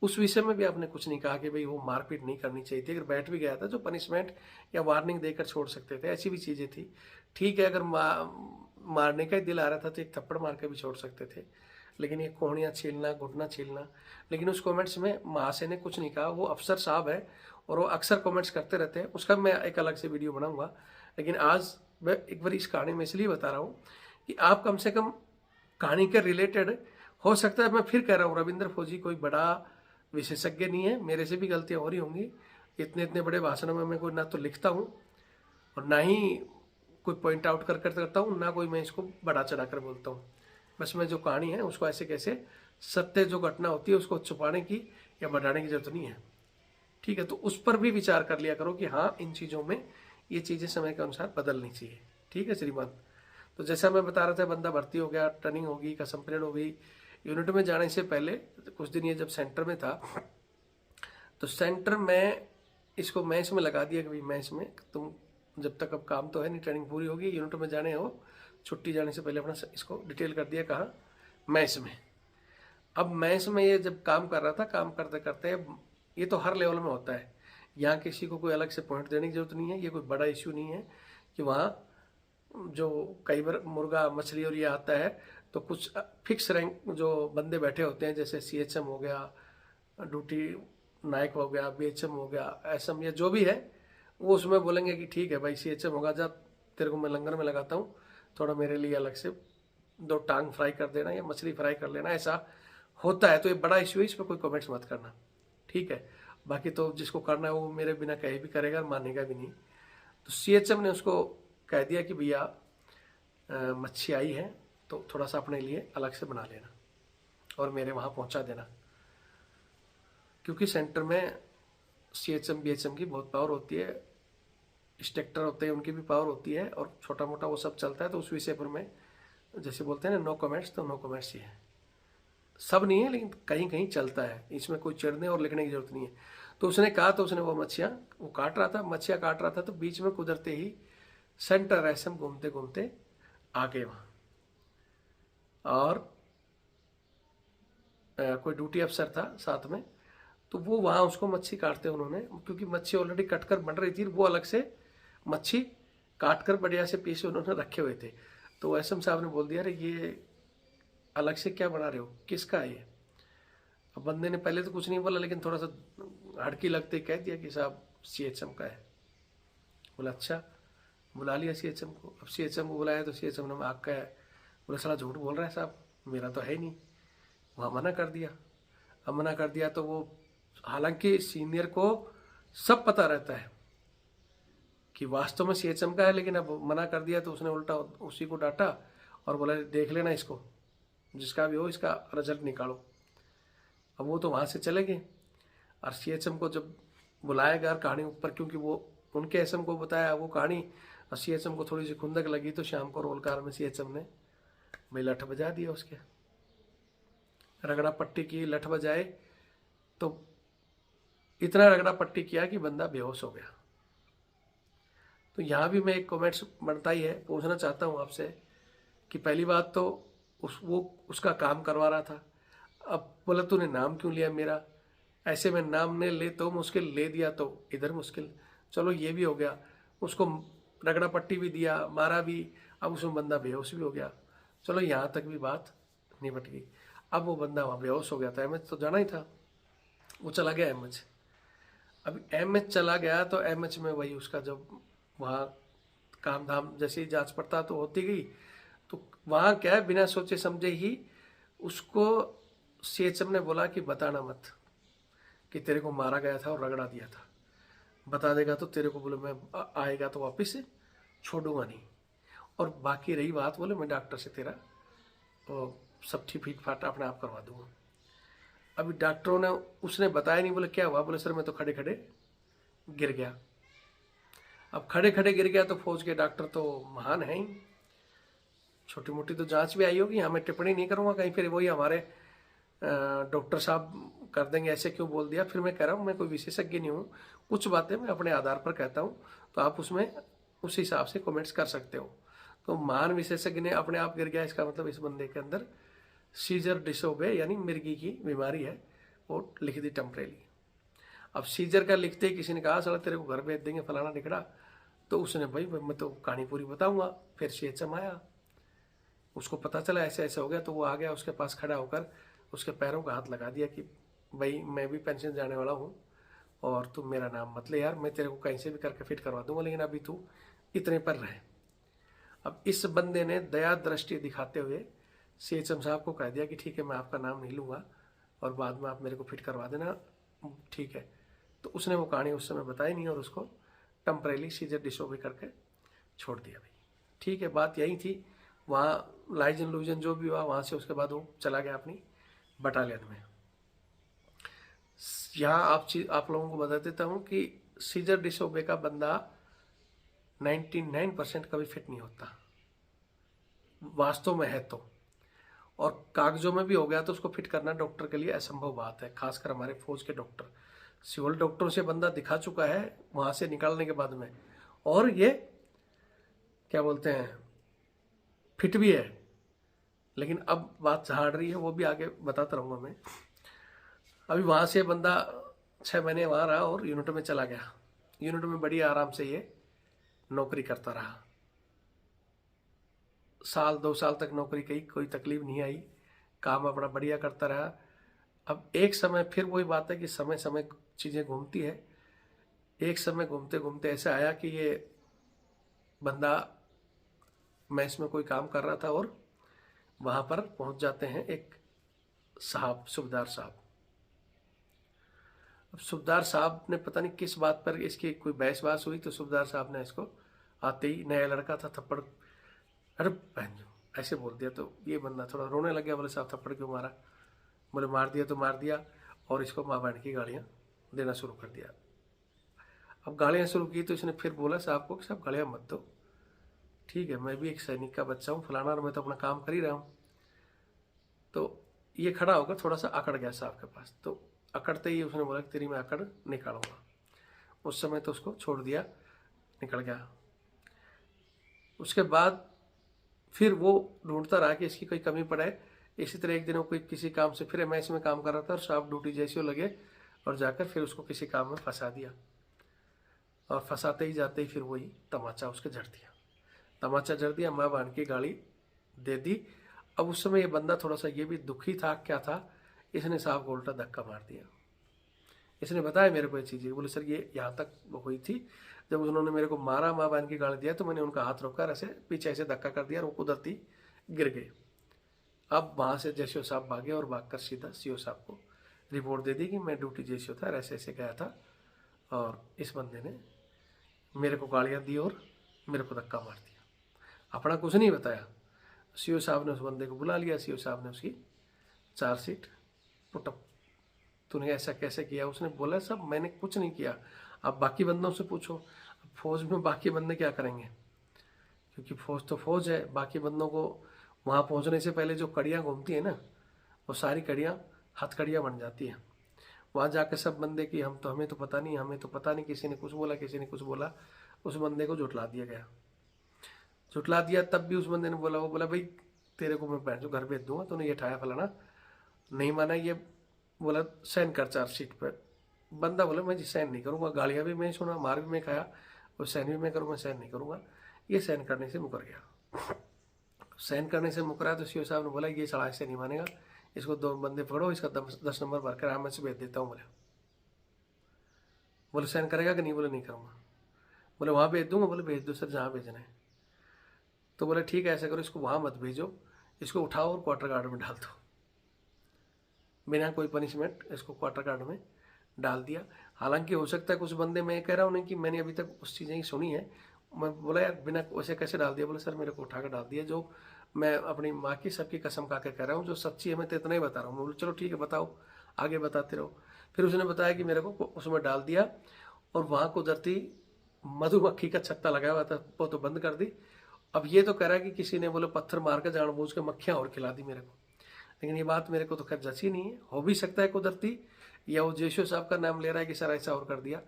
उस विषय में भी आपने कुछ नहीं कहा कि भाई वो मारपीट नहीं करनी चाहिए थी। अगर बैठ भी गया था जो पनिशमेंट या वार्निंग देकर छोड़ सकते थे, ऐसी भी चीज़ें थी। ठीक है, अगर मारने का ही दिल आ रहा था तो एक थप्पड़ मार के भी छोड़ सकते थे। लेकिन ये कोहनियाँ छीलना, घुटना छीलना, लेकिन उस कमेंट्स में महाशय ने कुछ नहीं कहा। वो अफसर साहब है और वो अक्सर कमेंट्स करते रहते हैं, उसका मैं एक अलग से वीडियो बनाऊंगा। लेकिन आज मैं एक बार इस कहानी में इसलिए बता रहा हूँ कि आप कम से कम कहानी के रिलेटेड, हो सकता है मैं फिर कह रहा हूँ रविंद्र फौजी कोई बड़ा विशेषज्ञ नहीं है, मेरे से भी गलतियाँ हो रही होंगी। इतने बड़े भाषणों में मैं कोई ना तो लिखता हूँ और ना ही कोई पॉइंट आउट कर करता हूँ, ना कोई मैं इसको बढ़ा चढ़ा कर बोलता हूँ। बस मैं जो कहानी है उसको ऐसे कैसे सत्य जो घटना होती है उसको छुपाने की या बढ़ाने की जरूरत नहीं है। ठीक है, तो उस पर भी विचार कर लिया करो कि हाँ इन चीज़ों में ये चीज़ें समय के अनुसार बदलनी चाहिए। ठीक है श्रीमान। तो जैसा मैं बता रहा था, बंदा भर्ती हो गया, ट्रेनिंग होगी, कसम परेड हो गई। यूनिट में जाने से पहले कुछ दिन ये जब सेंटर में था तो सेंटर में इसको मैच में लगा दिया कि भाई मैच में तुम जब तक अब काम तो है नहीं, ट्रेनिंग पूरी होगी, यूनिट में जाने हो, छुट्टी जाने से पहले अपना इसको डिटेल कर दिया। कहाँ? मैच में। अब मैच में ये जब काम कर रहा था, काम करते करते, ये तो हर लेवल में होता है, यहाँ किसी को कोई अलग से पॉइंट देने की जरूरत नहीं है। ये कोई बड़ा इश्यू नहीं है कि वहाँ जो कई बार मुर्गा मछली और ये आता है तो कुछ फिक्स रैंक जो बंदे बैठे होते हैं, जैसे CHM हो गया, ड्यूटी नायक हो गया, BHM हो गया, SM या जो भी है, वो उसमें बोलेंगे कि ठीक है भाई सीएचएम होगा, जा तेरे को मैं लंगर में लगाता हूँ, थोड़ा मेरे लिए अलग से 2 टांग फ्राई कर देना या मछली फ्राई कर लेना, ऐसा होता है। तो ये बड़ा इशू है, इस पर कोई कमेंट्स मत करना, ठीक है। बाकी तो जिसको करना है वो मेरे बिना कहे भी करेगा और मानेगा भी नहीं। तो सीएचएम ने उसको कह दिया कि भैया मच्छी आई है तो थोड़ा सा अपने लिए अलग से बना लेना और मेरे वहाँ पहुँचा देना, क्योंकि सेंटर में सीएचएम बीएचएम की बहुत पावर होती है, इंस्पेक्टर होते हैं उनकी भी पावर होती है, और छोटा मोटा वो सब चलता है। तो उस विषय पर मैं जैसे बोलते हैं ना, नो कमेंट्स, तो नो कमेंट्स ही है। सब नहीं है लेकिन कहीं कहीं चलता है, इसमें कोई चिढ़ने और लिखने की जरूरत नहीं है। तो उसने कहा, तो उसने वो मच्छियाँ वो काट रहा था, मच्छियाँ काट रहा था, तो बीच में कुदरते ही सेंटर एसएम घूमते घूमते आ गए वहाँ, और कोई ड्यूटी अफसर था साथ में, तो वो वहाँ उसको मच्छी काटते उन्होंने, क्योंकि मच्छी ऑलरेडी कटकर बन रही थी, वो अलग से मच्छी काट कर बढ़िया से पीस उन्होंने रखे हुए थे। तो एसएम साहब ने बोल दिया, अरे ये अलग से क्या बना रहे हो, किसका है ये? अब बंदे ने पहले तो कुछ नहीं बोला, लेकिन थोड़ा सा हड़की लगते कह दिया कि साहब सीएचएम का है। बोला अच्छा, बुला लिया सीएचएम को। अब सीएचएम को बुलाया तो सीएचएम ने आपका है। बोला साला झूठ बोल रहा है साहब, मेरा तो है नहीं। वहाँ मना कर दिया। अब मना कर दिया तो वो, हालांकि सीनियर को सब पता रहता है कि वास्तव में सीएचएम का है, लेकिन अब मना कर दिया तो उसने उल्टा उसी को डांटा और बोला देख लेना इसको, जिसका भी हो इसका रिजल्ट निकालो। अब वो तो वहाँ से चले गए, और सीएचएम को जब बुलाया गया कहानी ऊपर, क्योंकि वो उनके एसएम को बताया वो कहानी, और सीएचएम को थोड़ी सी खुंदक लगी, तो शाम को रोल कार में सीएचएम ने भाई लठ बजा दिया उसके, रगड़ा पट्टी की, लठ बजाए, तो इतना रगड़ा पट्टी किया कि बंदा बेहोश हो गया। तो यहाँ भी मैं एक कमेंट्स बनता ही है, पूछना चाहता हूँ आपसे कि पहली बात तो वो उसका काम करवा रहा था, अब बोला तूने नाम क्यों लिया मेरा? ऐसे में नाम ने ले तो मुश्किल, ले दिया तो इधर मुश्किल। चलो ये भी हो गया, उसको रगड़ा पट्टी भी दिया, मारा भी, अब उसमें बंदा बेहोश भी हो गया। चलो यहाँ तक भी बात निपट गई। अब वो बंदा वहाँ बेहोश हो गया था, एमएच तो जाना ही था, वो चला गया एमएच। अब एमएच चला गया तो एमएच में वही उसका जब वहाँ काम धाम जैसे ही जांच पड़ताल तो होती गई, तो वहाँ क्या है, बिना सोचे समझे ही उसको सीएचएम ने बोला कि बताना मत कि तेरे को मारा गया था और रगड़ा दिया था, बता देगा तो तेरे को बोले मैं आएगा तो वापस से छोड़ूंगा नहीं, और बाकी रही बात बोले मैं डॉक्टर से तेरा सब ठीक फीट फाट अपने आप करवा दूंगा। अभी डॉक्टरों ने उसने बताया नहीं, बोले क्या हुआ? बोले सर मैं तो खड़े खड़े गिर गया। अब खड़े खड़े गिर गया तो फौज के डॉक्टर तो महान है ही, छोटी मोटी तो जांच भी आई होगी, यहाँ मैं टिप्पणी नहीं करूँगा, कहीं फिर वही हमारे डॉक्टर साहब कर देंगे ऐसे क्यों बोल दिया। फिर मैं कह रहा हूँ मैं कोई विशेषज्ञ नहीं हूँ, कुछ बातें मैं अपने आधार पर कहता हूँ, तो आप उसमें उस हिसाब से कमेंट्स कर सकते हो। तो महान विशेषज्ञ ने अपने आप गिर गया, इसका मतलब इस बंदे के अंदर सीजर डिसोबे यानी मिर्गी की बीमारी है, वो लिख दी टेम्परेली। अब सीजर का लिखते ही किसी ने कहा साला तेरे को घर भेज देंगे फलाना टिकड़ा, तो उसने भाई मैं तो कहानी पूरी बताऊंगा। फिर सीएचएम आया, उसको पता चला ऐसे ऐसे हो गया, तो वो आ गया उसके पास खड़ा होकर उसके पैरों का हाथ लगा दिया कि भाई मैं भी पेंशन जाने वाला हूँ और तू मेरा नाम मत ले यार, मैं तेरे को कहीं से भी करके फिट करवा दूंगा, लेकिन अभी तू इतने पर रहे। अब इस बंदे ने दया दृष्टि दिखाते हुए सीएचएम साहब को कह दिया कि ठीक है मैं आपका नाम नहीं लूँगा और बाद में आप मेरे को फिट करवा देना, ठीक है। तो उसने वो कहानी उस समय बताई नहीं और उसको टेम्परेली सीजर डिसोबे करके छोड़ दिया भाई, ठीक है। बात यही थी, वहाँ लाइजन लूजन जो भी हुआ, वहाँ से उसके बाद वो चला गया अपनी बटालियन में। यहाँ आप लोगों को बता देता हूँ कि सीजर डिसोबे का बंदा 99% कभी फिट नहीं होता, वास्तव में है तो, और कागजों में भी हो गया तो उसको फिट करना डॉक्टर के लिए असंभव बात है, खासकर हमारे फौज के डॉक्टर। सिविल डॉक्टरों से बंदा दिखा चुका है वहाँ से निकालने के बाद में, और ये क्या बोलते हैं फिट भी है। लेकिन अब बात झाड़ रही है, वो भी आगे बताता रहूँगा मैं। अभी वहाँ से बंदा 6 महीने वहाँ रहा और यूनिट में चला गया, यूनिट में बड़ी आराम से ये नौकरी करता रहा, साल 2 साल तक नौकरी की, कोई तकलीफ नहीं आई, काम अपना बढ़िया करता रहा। अब एक समय फिर वही बात है कि समय समय चीज़ें घूमती है, एक समय घूमते घूमते ऐसा आया कि ये बंदा मैस में कोई काम कर रहा था और वहां पर पहुंच जाते हैं एक साहब, सूबेदार साहब। अब सूबेदार साहब ने पता नहीं किस बात पर इसकी कोई बहसबास हुई, तो सूबेदार साहब ने इसको आते ही, नया लड़का था, थप्पड़, अरे बहन ऐसे बोल दिया। तो ये बंदा थोड़ा रोने लग गया, बोले साहब थप्पड़ क्यों मारा? बोले मार दिया तो मार दिया, और इसको माँ बहन की गालियाँ देना शुरू कर दिया। अब गालियाँ शुरू की तो इसने फिर बोला साहब को कि साहब गालियाँ मत दो, ठीक है मैं भी एक सैनिक का बच्चा हूँ फलाना, और मैं तो अपना काम कर ही रहा हूँ। तो ये खड़ा होकर थोड़ा सा अकड़ गया साहब के पास। तो अकड़ते ही उसने बोला कि तेरी मैं अकड़ निकालूंगा। उस समय तो उसको छोड़ दिया, निकल गया। उसके बाद फिर वो ढूंढता रहा कि इसकी कोई कमी पड़े। इसी तरह एक दिन वो कोई किसी काम से फिर एमआईसी में काम कर रहा था, और साहब ड्यूटी जैसे वो लगे और जाकर फिर उसको किसी काम में फंसा दिया, और फंसाते ही जाते ही फिर वही तमाचा उसके जड़ दिया। तमाचा जड़ दिया, माँ बहन की गाली दे दी। अब उस समय ये बंदा थोड़ा सा ये भी दुखी था, क्या था, इसने साहब को उल्टा धक्का मार दिया। इसने बताया मेरे को ये चीज़, बोले सर ये यहाँ तक हुई थी, जब उन्होंने मेरे को मारा, माँ बहन की गाली दिया, तो मैंने उनका हाथ रोककर ऐसे पीछे ऐसे धक्का कर दिया और वो कुदरती गिर गए। अब वहाँ से जेसीओ साहब भागे और भागकर सीधा सीओ साहब को रिपोर्ट दे दी कि मैं ड्यूटी जेसीओ था, ऐसे ऐसे गया था और इस बंदे ने मेरे को गालियाँ दी और मेरे को धक्का मार दिया। अपना कुछ नहीं बताया। सीओ साहब ने उस बंदे को बुला लिया। सीओ साहब ने उसकी चार्जशीट पुटअप, तूने ऐसा कैसे किया? उसने बोला सब मैंने कुछ नहीं किया, आप बाकी बंदों से पूछो। अब फौज में बाकी बंदे क्या करेंगे, क्योंकि फौज तो फौज है। बाकी बंदों को वहाँ पहुँचने से पहले जो कड़ियाँ घूमती है ना, वो सारी कड़ियाँ हथकड़ियाँ बन जाती हैं। वहाँ जाकर सब बंदे की हमें तो पता नहीं, हमें तो पता नहीं, किसी ने कुछ बोला, किसी ने कुछ बोला, उस बंदे को झुठला दिया गया। झुठला दिया तब भी उस बंदे ने बोला, वो बोला भाई तेरे को मैं पैर जो घर भेज दूंगा, तूने ये ठाया फलाना, नहीं माना। ये बोला साइन कर चार्जशीट पर। बंदा बोला मैं जी साइन नहीं करूँगा, गालियाँ भी मैं सुना, मार भी मैं खाया, और साइन भी मैं करूँगा, साइन नहीं करूँगा। ये साइन करने से मुकर गया। साइन करने से मुकरा तो सीओ साहब ने बोला ये साला ऐसे नहीं मानेगा, इसको 2 बंदे पकड़ो, इसका 10 नंबर भर कर मैं से भेज देता हूँ। बोले साइन करेगा कि नहीं? बोले नहीं करूँगा। बोले वहाँ भेज दूंगा? बोले भेज दो सर जहाँ भेजना है। तो बोले ठीक है ऐसा करो, इसको वहाँ मत भेजो, इसको उठाओ और क्वार्टर गार्ड में डाल दो। बिना कोई पनिशमेंट इसको क्वार्टर गार्ड में डाल दिया। हालांकि हो सकता है कुछ बंदे, मैं कह रहा हूँ नहीं कि मैंने अभी तक उस चीज़ें ही सुनी है। मैं बोला यार बिना वैसे कैसे डाल दिया? बोले सर मेरे को उठा कर डाल दिया, जो मैं अपनी माँ की सबकी कसम खा के कह रहा हूँ, जो सच्ची है मैं तो इतना ही बता रहा हूँ। बोले चलो ठीक है बताओ, आगे बताते रहो। फिर उसने बताया कि मेरे को उसमें डाल दिया, और वहाँ कुदरती मधुमक्खी का छत्ता लगाया हुआ था, वो तो बंद कर दी। अब ये तो कह रहा है कि किसी ने बोले पत्थर मार कर जानबूझ के मक्खियाँ और खिला दी मेरे को, लेकिन ये बात मेरे को तो खैर जची नहीं है। हो भी सकता है कुदरती, या वो जेशो साहब का नाम ले रहा है कि सर ऐसा और कर दिया।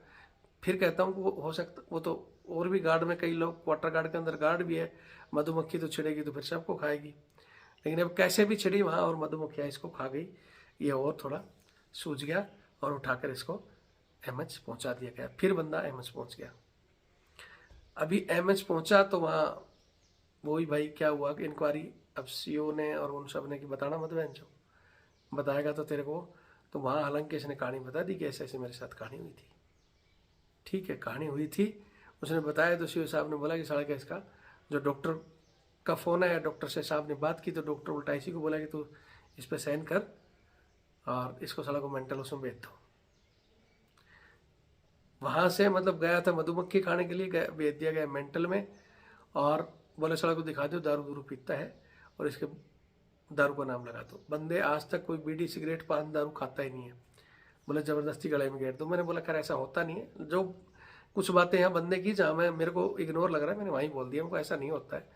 फिर कहता हूँ कि हो सकता, वो तो और भी गार्ड में कई लोग, क्वार्टर गार्ड के अंदर गार्ड भी है, मधुमक्खी तो छिड़ेगी तो फिर सबको खाएगी। लेकिन अब कैसे भी छिड़ी वहाँ और मधुमक्खियाँ इसको खा गई, ये और थोड़ा सूझ गया और उठाकर इसको एमएच पहुँचा दिया गया। फिर बंदा एमएच पहुँच गया। अभी एमएच पहुँचा तो वहाँ वही भाई क्या हुआ कि इंक्वायरी, अब सीओ ने और उन सब ने कि बताना मत बहन, जो बताएगा तो तेरे को। तो वहाँ हालांकि इसने कहानी बता दी कि ऐसे ऐसे मेरे साथ कहानी हुई थी। ठीक है कहानी हुई थी, उसने बताया। तो सीओ साहब ने बोला कि साढ़े का इसका जो डॉक्टर का फ़ोन आया, डॉक्टर से साहब ने बात की, तो डॉक्टर उल्टा इसी को बोला कि तू इस पर साइन कर और इसको साला को मेंटल उसमें भेज दो। वहाँ से मतलब गया था मधुमक्खी खाने के लिए, भेज दिया गया मेंटल में, और बोले साला को दिखा दो दारू दूरू पीता है और इसके दारू का नाम लगा दो। बंदे आज तक कोई बीड़ी सिगरेट पान दारू खाता ही नहीं है, बोले ज़बरदस्ती गले में घेर दो। मैंने बोला खैर ऐसा होता नहीं है, जो कुछ बातें यहाँ बंदे की जहाँ मैं मेरे को इग्नोर लग रहा है मैंने वहीं बोल दिया, उनको ऐसा नहीं होता है।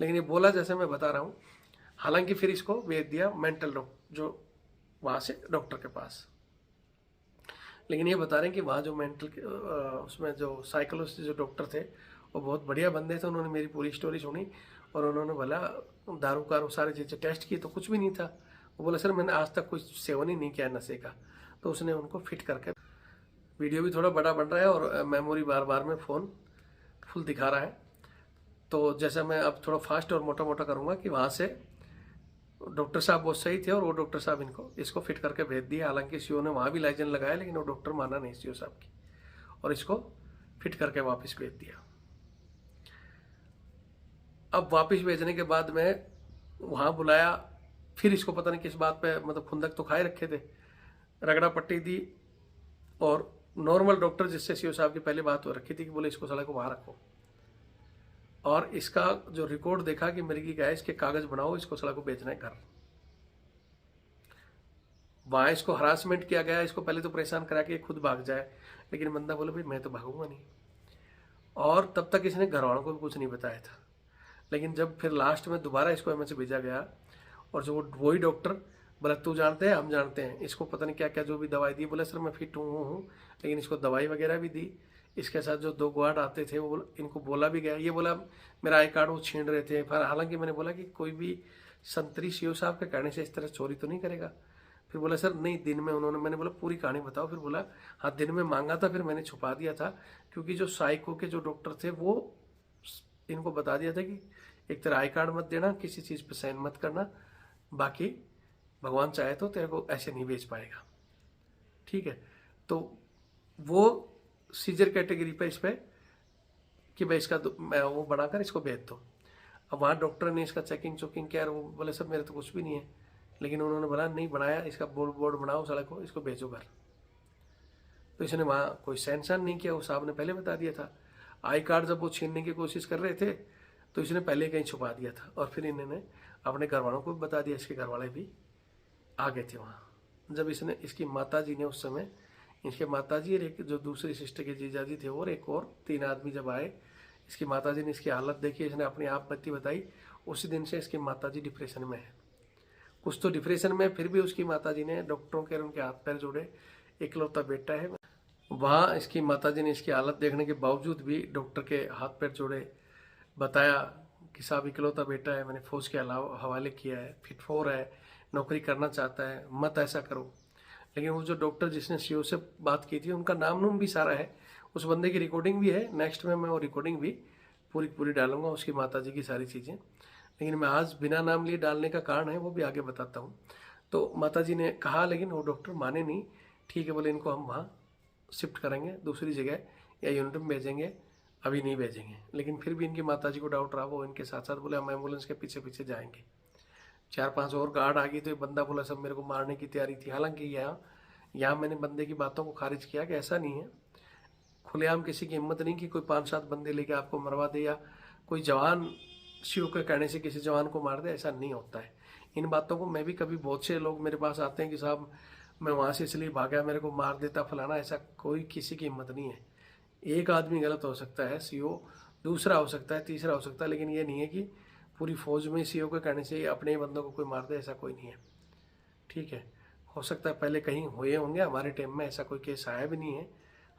लेकिन ये बोला जैसे मैं बता रहा हूँ। हालांकि फिर इसको भेज दिया मेंटल जो वहाँ से डॉक्टर के पास। लेकिन ये बता रहे हैं कि वहाँ जो मेंटल उसमें जो साइकोलॉजिस्ट जो डॉक्टर थे वो बहुत बढ़िया बंदे थे। उन्होंने मेरी पूरी स्टोरी सुनी और उन्होंने बोला दारू का सारी चीज़ें टेस्ट की तो कुछ भी नहीं था। वो बोला सर मैंने आज तक कुछ सेवन ही नहीं किया नशे का। तो उसने उनको फिट करके, वीडियो भी थोड़ा बड़ा बन रहा है और मेमोरी बार बार में फ़ोन फुल दिखा रहा है। तो जैसा मैं अब थोड़ा फास्ट और मोटा मोटा करूँगा कि वहाँ से डॉक्टर साहब बहुत सही थे और वो डॉक्टर साहब इसको फिट करके भेज दिया। हालांकि सीओ ने वहाँ भी लाइसेंस लगाया, लेकिन वो डॉक्टर माना नहीं सीओ साहब की, और इसको फिट करके वापस भेज दिया। अब वापस भेजने के बाद में वहाँ बुलाया, फिर इसको पता नहीं किस बात पे, मतलब खुंदक तो खाए रखे थे, रगड़ा पट्टी दी, और नॉर्मल डॉक्टर जिससे सीओ साहब की पहले बात हो रखी थी कि बोले इसको साला को वहाँ रखो, और इसका जो रिकॉर्ड देखा कि मिर्गी का है, इसके कागज बनाओ, इसको साला को बेचना है घर। वहाँ इसको हरासमेंट किया गया, इसको पहले तो परेशान करा के खुद भाग जाए, लेकिन बंदा बोले भाई मैं तो भागूंगा नहीं, और तब तक इसने घर वालों को भी कुछ नहीं बताया था। लेकिन जब फिर लास्ट में दोबारा इसको एमएच भेजा गया, और जो वही डॉक्टर बोला तू जानते हैं, हम जानते हैं, इसको पता नहीं क्या क्या जो भी दवाई दी, बोला सर मैं फिट हूँ, लेकिन इसको दवाई वगैरह भी दी। इसके साथ जो 2 गार्ड आते थे वो इनको बोला भी गया, ये बोला मेरा आई कार्ड वो छीन रहे थे। फिर हालांकि मैंने बोला कि कोई भी संतरी सीओ साहब के कहने से इस तरह चोरी तो नहीं करेगा। फिर बोला सर नहीं, दिन में उन्होंने, मैंने बोला पूरी कहानी बताओ। फिर बोला हाँ दिन में मांगा था, फिर मैंने छुपा दिया था, क्योंकि जो साइको के जो डॉक्टर थे वो इनको बता दिया था कि एक तरह आई कार्ड मत देना, किसी चीज़ पे साइन मत करना, बाकी भगवान चाहे तो तेरे को ऐसे नहीं बेच पाएगा। ठीक है, तो वो सीजर कैटेगरी पे इस पे कि भाई इसका वो बनाकर इसको भेज दो। अब वहाँ डॉक्टर ने इसका चेकिंग किया, वो बोले सब मेरे तो कुछ भी नहीं है, लेकिन उन्होंने बोला नहीं बनाया, इसका बोर्ड बनाओ साला को, इसको भेजो घर। तो इसने वहाँ कोई साइन नहीं किया, वो साहब ने पहले बता दिया था। आई कार्ड जब वो छीनने की कोशिश कर रहे थे तो इसने पहले कहीं छुपा दिया था, और फिर इन्होंने अपने घर वालों को भी बता दिया, इसके घर वाले भी आ गए थे वहाँ। जब इसने, इसकी माताजी ने उस समय, इसके माताजी और एक जो दूसरी सिस्टर के जीजाजी थे और एक और 3 आदमी जब आए, इसकी माताजी ने इसकी हालत देखी, इसने अपनी आप बत्ती बताई। उसी दिन से इसकी माताजी डिप्रेशन में है, कुछ तो डिप्रेशन में, फिर भी उसकी माताजी ने डॉक्टरों के उनके हाथ पैर जोड़े, इकलौता बेटा है। वहाँ इसकी माताजी ने इसकी हालत देखने के बावजूद भी डॉक्टर के हाथ पैर जोड़े, बताया कि साहब इकलौता बेटा है, मैंने फौज के अलावा हवाले किया है, फिट 4 है, नौकरी करना चाहता है, मत ऐसा करो। लेकिन वो जो डॉक्टर जिसने सीओ से बात की थी उनका नाम भी सारा है, उस बंदे की रिकॉर्डिंग भी है, नेक्स्ट में मैं वो रिकॉर्डिंग भी पूरी डालूंगा, उसकी माताजी की सारी चीज़ें। लेकिन मैं आज बिना नाम लिए डालने का कारण है वो भी आगे बताता हूँ। तो माताजी ने कहा, लेकिन वो डॉक्टर माने नहीं। ठीक है बोले, इनको हम वहाँ शिफ्ट करेंगे दूसरी जगह या यूनिट में भेजेंगे, अभी नहीं भेजेंगे। लेकिन फिर भी इनकी माताजी को डाउट रहा, वो इनके साथ साथ बोले हम एम्बुलेंस के पीछे पीछे जाएंगे। 4-5 और गार्ड आ गई, तो ये बंदा बोला सब मेरे को मारने की तैयारी थी। हालांकि यहाँ मैंने बंदे की बातों को खारिज किया कि ऐसा नहीं है, खुलेआम किसी की हिम्मत नहीं कि कोई 5-7 बंदे लेके आपको मरवा दे, या कोई जवान शिव के कहने से किसी जवान को मार दे, ऐसा नहीं होता है। इन बातों को मैं भी कभी, बहुत से लोग मेरे पास आते हैं कि साहब मैं वहाँ से इसलिए भागा, मेरे को मार देता फलाना, ऐसा कोई किसी की हिम्मत नहीं है। एक आदमी गलत हो सकता है, सीओ दूसरा हो सकता है, तीसरा हो सकता है, लेकिन ये नहीं है कि पूरी फौज में सीओ के कहने से अपने ही बंदों को कोई मार दे, ऐसा कोई नहीं है। ठीक है, हो सकता है पहले कहीं हुए होंगे, हमारे टाइम में ऐसा कोई केस आया भी नहीं है।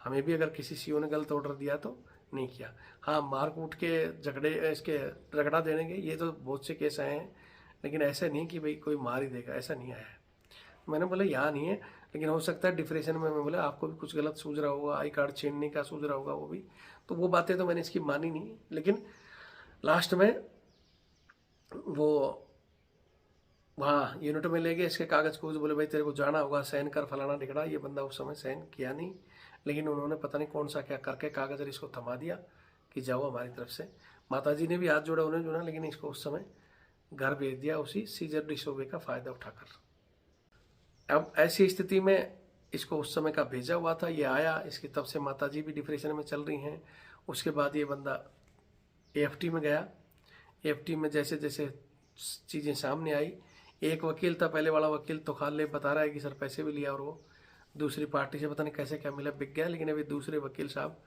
हमें भी अगर किसी सीओ ने गलत ऑर्डर दिया तो नहीं किया। हाँ, मार कूट के झगड़े, इसके रगड़ा देने के, ये तो बहुत से केस आए हैं, लेकिन ऐसा नहीं कि भाई कोई मार ही देगा, ऐसा नहीं आया है। मैंने बोला यहाँ नहीं है, लेकिन हो सकता है डिप्रेशन में, मैं बोला आपको भी कुछ गलत सूझ रहा होगा, आई कार्ड छीनने का सूझ रहा होगा वो भी। तो वो बातें तो मैंने इसकी मानी नहीं, लेकिन लास्ट में वो वहाँ यूनिट में ले गए, इसके कागज को बोले भाई तेरे को जाना होगा, साइन कर फलाना ढिकड़ा। ये बंदा उस समय साइन किया नहीं, लेकिन उन्होंने पता नहीं कौन सा क्या करके कागज इसको थमा दिया कि जाओ हमारी तरफ से। माताजी ने भी हाथ जोड़ा, उन्हें जोड़ा, लेकिन इसको उस समय घर भेज दिया उसी सीजर डिसोवे का फायदा उठाकर। अब ऐसी स्थिति में इसको उस समय का भेजा हुआ था, ये आया, इसकी तब से माताजी भी डिप्रेशन में चल रही हैं। उसके बाद ये बंदा एएफटी में गया। एएफटी में जैसे जैसे चीज़ें सामने आई, एक वकील था, पहले वाला वकील तो खाले बता रहा है कि सर पैसे भी लिया, और वो दूसरी पार्टी से पता नहीं कैसे क्या मिला, बिक गया। लेकिन अभी दूसरे वकील साहब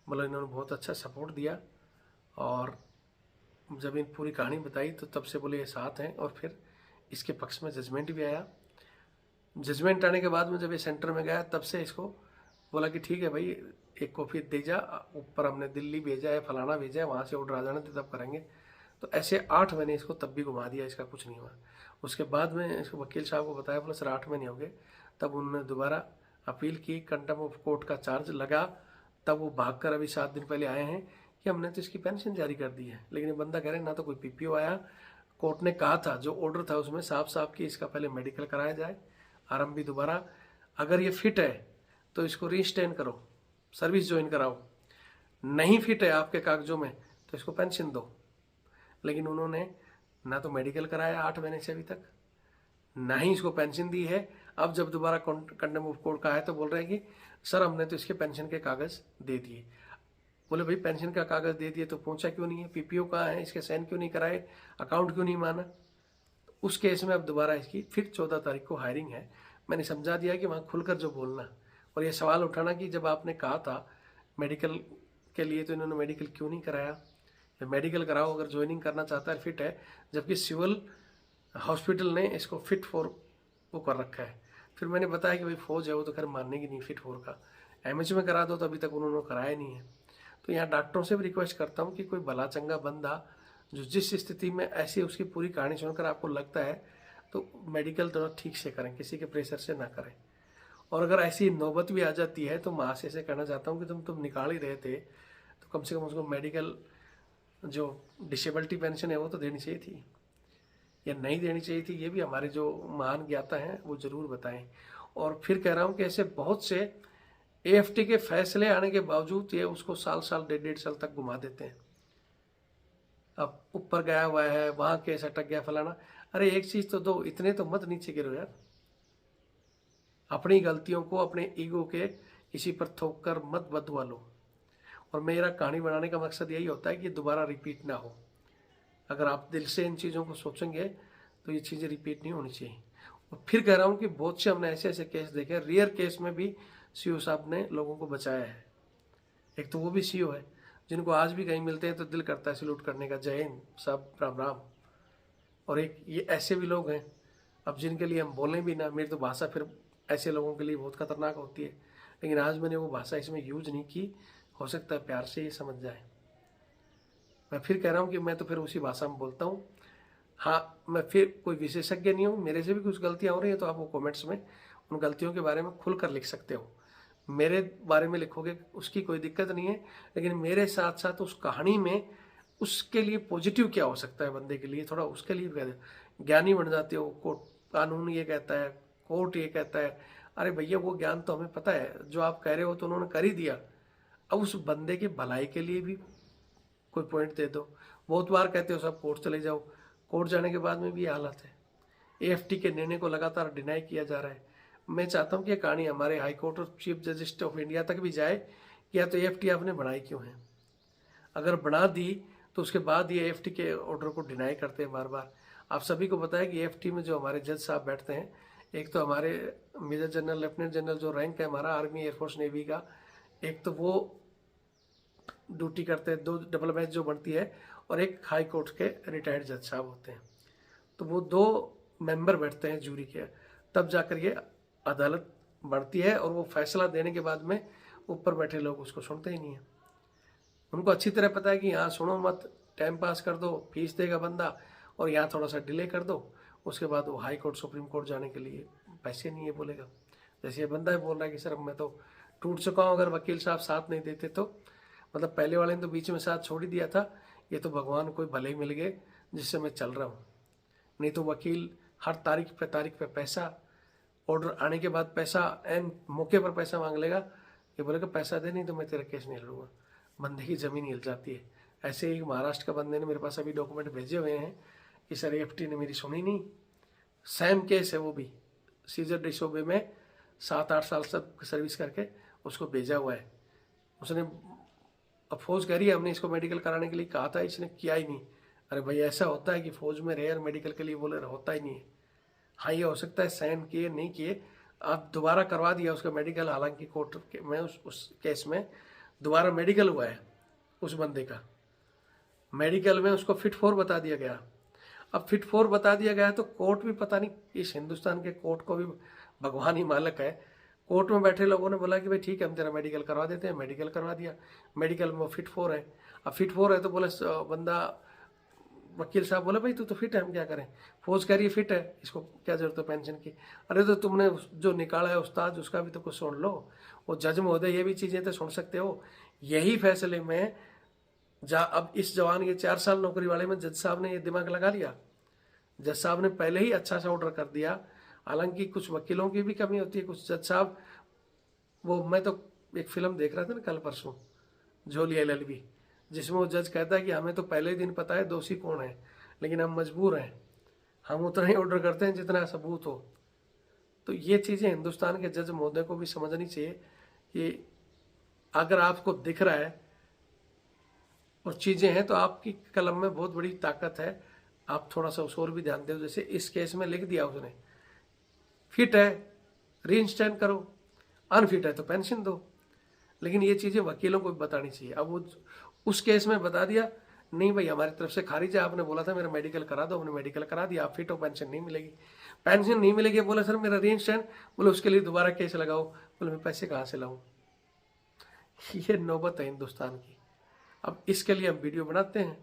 मतलब इन्होंने बहुत अच्छा सपोर्ट दिया, और जब इन पूरी कहानी बताई तो तब से बोले ये साथ हैं। और फिर इसके पक्ष में जजमेंट भी आया। जजमेंट आने के बाद में जब ये सेंटर में गया, तब से इसको बोला कि ठीक है भाई, एक कॉपी दे जा, ऊपर हमने दिल्ली भेजा है, फलाना भेजा है, वहाँ से ऑर्डर आ जाने थे तब करेंगे। तो ऐसे 8 महीने इसको तब भी घुमा दिया, इसका कुछ नहीं हुआ। उसके बाद में इसको वकील साहब को बताया, बोला सर 8 महीने हो गए। तब उन्होंने दोबारा अपील की, कंटेम्प्ट ऑफ कोर्ट का चार्ज लगा, तब वो भागकर अभी 7 दिन पहले आए हैं कि हमने तो इसकी पेंशन जारी कर दी है। लेकिन ये बंदा कह रहे हैं ना तो कोई पीपीओ आया, कोर्ट ने कहा था, जो ऑर्डर था उसमें साफ साफ कि इसका पहले मेडिकल कराया जाए, आरएमपी दोबारा, अगर ये फिट है तो इसको रीस्टेन करो, सर्विस ज्वाइन कराओ, नहीं फिट है आपके कागजों में तो इसको पेंशन दो। लेकिन उन्होंने ना तो मेडिकल कराया 8 महीने से अभी तक, ना ही इसको पेंशन दी है। अब जब दोबारा कंटेम्प्ट ऑफ कोर्ट का है तो बोल रहे हैं कि सर हमने तो इसके पेंशन के कागज दे दिए। बोले भाई पेंशन का कागज दे दिए तो पहुंचा क्यों नहीं है, पीपीओ कहाँ है, इसके साइन क्यों नहीं कराए, अकाउंट क्यों नहीं माना। उस केस में अब दोबारा इसकी फिर 14 तारीख को हायरिंग है। मैंने समझा दिया कि वहाँ खुलकर जो बोलना और ये सवाल उठाना कि जब आपने कहा था मेडिकल के लिए तो इन्होंने मेडिकल क्यों नहीं कराया, मेडिकल कराओ अगर ज्वाइनिंग करना चाहता है फिट है, जबकि सिविल हॉस्पिटल ने इसको फिट फॉर वो कर रखा है। फिर मैंने बताया कि भाई फौज है वो तो खैर मानने की नहीं फिट फॉर का, एमएच में करा दो, तो अभी तक उन्होंने कराया नहीं है। तो यहाँ डॉक्टरों से भी रिक्वेस्ट करता हूँ कि कोई भला चंगा बंदा जो जिस स्थिति में ऐसी उसकी पूरी कहानी सुनकर आपको लगता है तो मेडिकल थोड़ा ठीक से करें, किसी के प्रेशर से ना करें। और अगर ऐसी नौबत भी आ जाती है तो महाशय से कहना चाहता हूँ कि तुम निकाल ही रहे थे तो कम से कम उसको मेडिकल जो डिसेबिलिटी पेंशन है वो तो देनी चाहिए थी या नहीं देनी चाहिए थी, ये भी हमारे जो महान ज्ञाता हैं वो जरूर बताएं। और फिर कह रहा हूँ कि ऐसे बहुत से एएफटी के फैसले आने के बावजूद ये उसको साल साल 1.5 साल तक घुमा देते हैं। अब ऊपर गया हुआ है, वहां केस अटक गया फलाना। अरे एक चीज तो दो, इतने तो मत नीचे गिरो यार। अपनी गलतियों को अपने ईगो के किसी पर थोप कर मत बदवा लो। और मेरा कहानी बनाने का मकसद यही होता है कि दोबारा रिपीट ना हो। अगर आप दिल से इन चीज़ों को सोचेंगे तो ये चीज़ें रिपीट नहीं होनी चाहिए। और फिर कह रहा हूँ कि बहुत से हमने ऐसे ऐसे केस देखे, रेयर केस में भी सीओ साहब ने लोगों को बचाया है। एक तो वो भी सीओ है जिनको आज भी कहीं मिलते हैं तो दिल करता है सैल्यूट करने का, जय हिंद साहब, राम राम। और एक ये ऐसे भी लोग हैं अब जिनके लिए हम बोलें भी ना, मेरी तो भाषा फिर ऐसे लोगों के लिए बहुत खतरनाक होती है, लेकिन आज मैंने वो भाषा इसमें यूज नहीं की, हो सकता है प्यार से ये समझ जाए। मैं फिर कह रहा हूँ कि मैं तो फिर उसी भाषा में बोलता हूँ। हाँ, मैं फिर कोई विशेषज्ञ नहीं हूँ, मेरे से भी कुछ गलतियाँ हो रही हैं तो आप वो कमेंट्स में उन गलतियों के बारे में खुलकर लिख सकते हो। मेरे बारे में लिखोगे उसकी कोई दिक्कत नहीं है, लेकिन मेरे साथ साथ उस कहानी में उसके लिए पॉजिटिव क्या हो सकता है बंदे के लिए, थोड़ा उसके लिए कह दे। ज्ञानी बन जाते हो, कोर्ट कानून ये कहता है, कोर्ट ये कहता है। अरे भैया वो ज्ञान तो हमें पता है, जो आप कह रहे हो तो उन्होंने कर ही दिया। अब उस बंदे की भलाई के लिए भी कोई पॉइंट दे दो। बहुत बार कहते हो सब कोर्ट चले जाओ, कोर्ट जाने के बाद में भी हालत है। एएफटी के निर्णय को लगातार डिनाई किया जा रहा है। मैं चाहता हूँ कि कहानी हमारे हाई कोर्ट और चीफ जस्टिस ऑफ इंडिया तक भी जाए कि या तो एएफटी आपने बनाई क्यों है। अगर बना दी तो उसके बाद ये एएफटी के ऑर्डर को डिनाई करते हैं बार बार। आप सभी को पता है कि एएफटी में जो हमारे जज साहब बैठते हैं, एक तो हमारे मेजर जनरल, लेफ्टिनेंट जनरल जो रैंक है हमारा आर्मी एयरफोर्स नेवी का, एक तो वो ड्यूटी करते हैं, 2 डबल बेंच जो बनती है, और एक हाई कोर्ट के रिटायर्ड जज साहब होते हैं। तो वो 2 मेंबर बैठते हैं जूरी के, तब जाकर ये अदालत बढ़ती है। और वो फैसला देने के बाद में ऊपर बैठे लोग उसको सुनते ही नहीं है। उनको अच्छी तरह पता है कि यहाँ सुनो मत, टाइम पास कर दो, फीस देगा बंदा, और यहाँ थोड़ा सा डिले कर दो, उसके बाद वो हाई कोर्ट सुप्रीम कोर्ट जाने के लिए पैसे नहीं है बोलेगा। जैसे ये बंदा बोल रहा है कि सर मैं तो टूट चुका हूँ, अगर वकील साहब साथ नहीं देते तो, मतलब पहले वाले ने तो बीच में साथ छोड़ ही दिया था, ये तो भगवान कोई भले ही मिल गए जिससे मैं चल रहा हूँ। नहीं तो वकील हर तारीख पे पैसा, ऑर्डर आने के बाद पैसा, एन मौके पर पैसा मांग लेगा, ये बोलेगा पैसा दे नहीं तो मैं तेरा केस नहीं लड़ूंगा। बंदे की ज़मीन हिल जाती है। ऐसे ही महाराष्ट्र का बंदे ने मेरे पास अभी डॉक्यूमेंट भेजे हुए हैं कि सर एएफटी ने मेरी सुनी नहीं। सेम केस है वो भी, सीजर डिशोबे में 7-8 साल तक सर्विस करके उसको भेजा हुआ है। उसने अब फौज कह रही है हमने इसको मेडिकल कराने के लिए कहा था, इसने किया ही नहीं। अरे भाई ऐसा होता है कि फौज में रेयर मेडिकल के लिए बोले होता ही नहीं है। हाँ ये हो सकता है साइन किए नहीं किए, आप दोबारा करवा दिया उसका मेडिकल, हालांकि कोर्ट में उस केस में दोबारा मेडिकल हुआ है उस बंदे का, मेडिकल में उसको फिट फॉर बता दिया गया। अब फिट फॉर बता दिया गया तो कोर्ट भी पता नहीं, इस हिंदुस्तान के कोर्ट को भी भगवान ही मालक है। कोर्ट में बैठे लोगों ने बोला कि भाई ठीक है हम तेरा मेडिकल करवा देते हैं, मेडिकल करवा दिया, मेडिकल में वो फिट फॉर है। अब फिट फॉर है तो बोले बंदा, वकील साहब बोले भाई तू तो फिट है, हम क्या करें, फौज कह रही है फिट है, इसको क्या जरूरत है पेंशन की। अरे तो तुमने जो निकाला है उस्ताद उसका भी तो कुछ सुन लो, वो जज महोदय ये भी चीज़ें तो सुन सकते हो। यही फैसले में अब इस जवान के 4 साल नौकरी वाले में जज साहब ने ये दिमाग लगा लिया। जज साहब ने पहले ही अच्छा सा ऑर्डर कर दिया। हालांकि कुछ वकीलों की भी कमी होती है, कुछ जज साहब वो, मैं तो एक फिल्म देख रहा था ना कल परसों, झोली LLB, जिसमें वो जज कहता है कि हमें तो पहले ही दिन पता है दोषी कौन है, लेकिन हम मजबूर हैं, हम उतना ही ऑर्डर करते हैं जितना सबूत हो। तो ये चीज़ें हिंदुस्तान के जज महोदय को भी समझनी चाहिए कि अगर आपको दिख रहा है और चीज़ें हैं तो आपकी कलम में बहुत बड़ी ताकत है, आप थोड़ा सा उस और भी ध्यान दो। जैसे इस केस में लिख दिया उसने, फिट है रीइंस्टेंट करो, अनफिट है तो पेंशन दो, लेकिन ये चीज़ें वकीलों को भी बतानी चाहिए। अब वो उस केस में बता दिया, नहीं भाई हमारी तरफ से खारिज है, आपने बोला था मेरा मेडिकल करा दो, हमने मेडिकल करा दिया, आप फिट हो, पेंशन नहीं मिलेगी। पेंशन नहीं मिलेगी, बोला सर मेरा रीइंस्टेंट, बोले उसके लिए दोबारा केस लगाओ, बोले मैं पैसे कहाँ से लाऊं। ये नौबत है हिंदुस्तान की। अब इसके लिए हम वीडियो बनाते हैं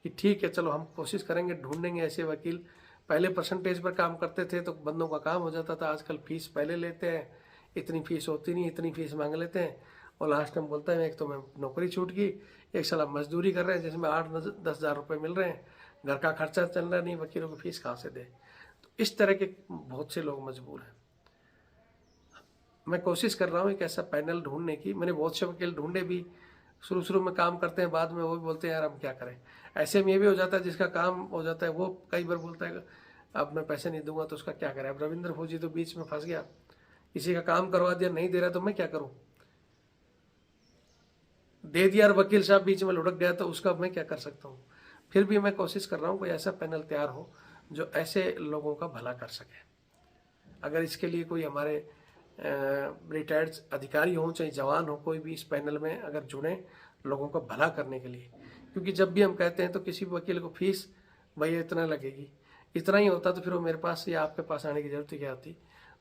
कि ठीक है चलो हम कोशिश करेंगे, ढूंढेंगे ऐसे वकील। पहले परसेंटेज पर काम करते थे तो बंदों का काम हो जाता था, आजकल फीस पहले लेते हैं, इतनी फीस होती नहीं, इतनी फीस मांग लेते हैं, और लास्ट में बोलते हैं एक तो मैं नौकरी छूट गई, एक साल मजदूरी कर रहे हैं जिसमें 8-10 हज़ार रुपये मिल रहे हैं, घर का खर्चा चल रहा नहीं, वकीलों की फीस कहाँ से दे। तो इस तरह के बहुत से लोग मजबूर हैं। मैं कोशिश कर रहा हूँ एक ऐसा पैनल ढूंढने की, मैंने बहुत से वकील ढूंढे भी, शुरू में काम करते हैं, बाद में वो भी बोलते हैं यार हम क्या करें। ऐसे में ये भी हो जाता है जिसका काम हो जाता है वो कई बार बोलता है अब मैं पैसे नहीं दूंगा तो उसका क्या करें। अब रविंद्र फौजी तो बीच में फंस गया, किसी का काम करवा दिया, नहीं दे रहा तो मैं क्या करूं, दे दिया और वकील साहब बीच में लुढ़क गया तो उसका मैं क्या कर सकता हूँ। फिर भी मैं कोशिश कर रहा हूँ कोई ऐसा पैनल तैयार हो जो ऐसे लोगों का भला कर सके। अगर इसके लिए कोई हमारे रिटायर्ड अधिकारी हों चाहे जवान हो, कोई भी इस पैनल में अगर जुड़े लोगों का भला करने के लिए, क्योंकि जब भी हम कहते हैं तो किसी भी वकील को फीस भैया इतना लगेगी, इतना ही होता तो फिर वो मेरे पास या आपके पास आने की जरूरत क्या होती।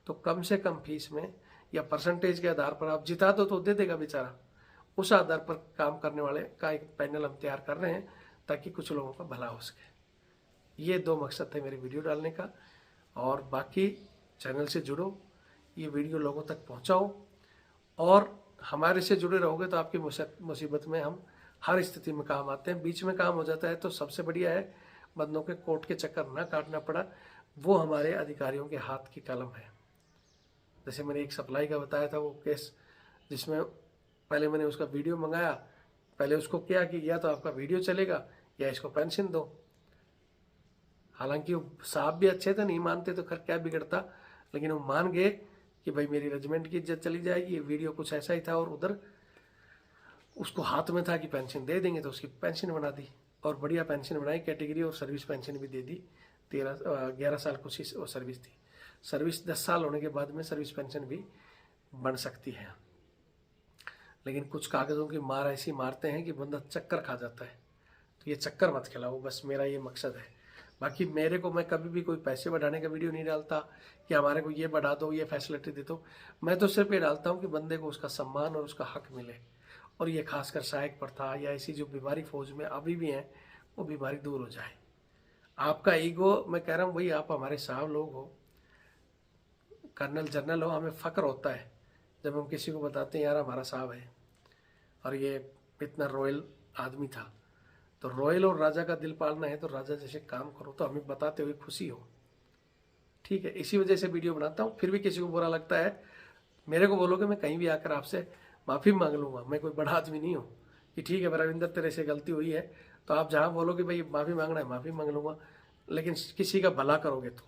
तो कम से कम फीस में या परसेंटेज के आधार पर आप जिता दो तो दे देगा बेचारा, उस आधार पर काम करने वाले का एक पैनल हम तैयार कर रहे हैं ताकि कुछ लोगों का भला हो सके। ये 2 मकसद थे मेरे वीडियो डालने का। और बाकी चैनल से जुड़ो, ये वीडियो लोगों तक पहुंचाओ, और हमारे से जुड़े रहोगे तो आपकी मुसीबत में हम हर स्थिति में काम आते हैं। बीच में काम हो जाता है तो सबसे बढ़िया है बंदों के कोर्ट के चक्कर ना काटना पड़ा, वो हमारे अधिकारियों के हाथ की कलम है। जैसे मैंने एक सप्लाई का बताया था वो केस, जिसमें पहले मैंने उसका वीडियो मंगाया, पहले उसको क्या कि या तो आपका वीडियो चलेगा या इसको पेंशन दो। हालांकि वो साहब भी अच्छे थे, नहीं मानते तो खैर क्या बिगड़ता, लेकिन वो मान गए कि भाई मेरी रेजिमेंट की इज्जत चली जाएगी। ये वीडियो कुछ ऐसा ही था और उधर उसको हाथ में था कि पेंशन दे देंगे, तो उसकी पेंशन बना दी और बढ़िया पेंशन बनाई, कैटेगरी और सर्विस पेंशन भी दे दी। 11 साल कुछ ही सर्विस थी, सर्विस 10 साल होने के बाद में सर्विस पेंशन भी बन सकती है। लेकिन कुछ कागज़ों की मार ऐसी मारते हैं कि बंदा चक्कर खा जाता है, तो ये चक्कर मत खिलाओ, बस मेरा ये मकसद है। बाकी मेरे को मैं कभी भी कोई पैसे बढ़ाने का वीडियो नहीं डालता कि हमारे को ये बढ़ा दो, ये फैसिलिटी दे दो। मैं तो सिर्फ ये डालता हूँ कि बंदे को उसका सम्मान और उसका हक मिले, और ये खासकर सहायक प्रथा या ऐसी जो बीमारी फौज में अभी भी है वो बीमारी दूर हो जाए। आपका ईगो, मैं कह रहा हूँ भाई आप हमारे साहब लोग हो, कर्नल जनरल हो, हमें फ़ख्र होता है जब हम किसी को बताते हैं यार हमारा साहब है और ये इतना रॉयल आदमी था। तो रॉयल और राजा का दिल पालना है तो राजा जैसे काम करो, तो हमें बताते हुए खुशी हो। ठीक है, इसी वजह से वीडियो बनाता हूँ। फिर भी किसी को बुरा लगता है मेरे को बोलोगे, मैं कहीं भी आकर आपसे माफ़ी मांग लूँगा। मैं कोई बड़ा आदमी नहीं हूँ कि ठीक है रविंदर तेरे से गलती हुई है तो आप जहाँ बोलोगे भाई माफ़ी मांगना है माफ़ी मांग लूँगा, लेकिन किसी का भला करोगे तो।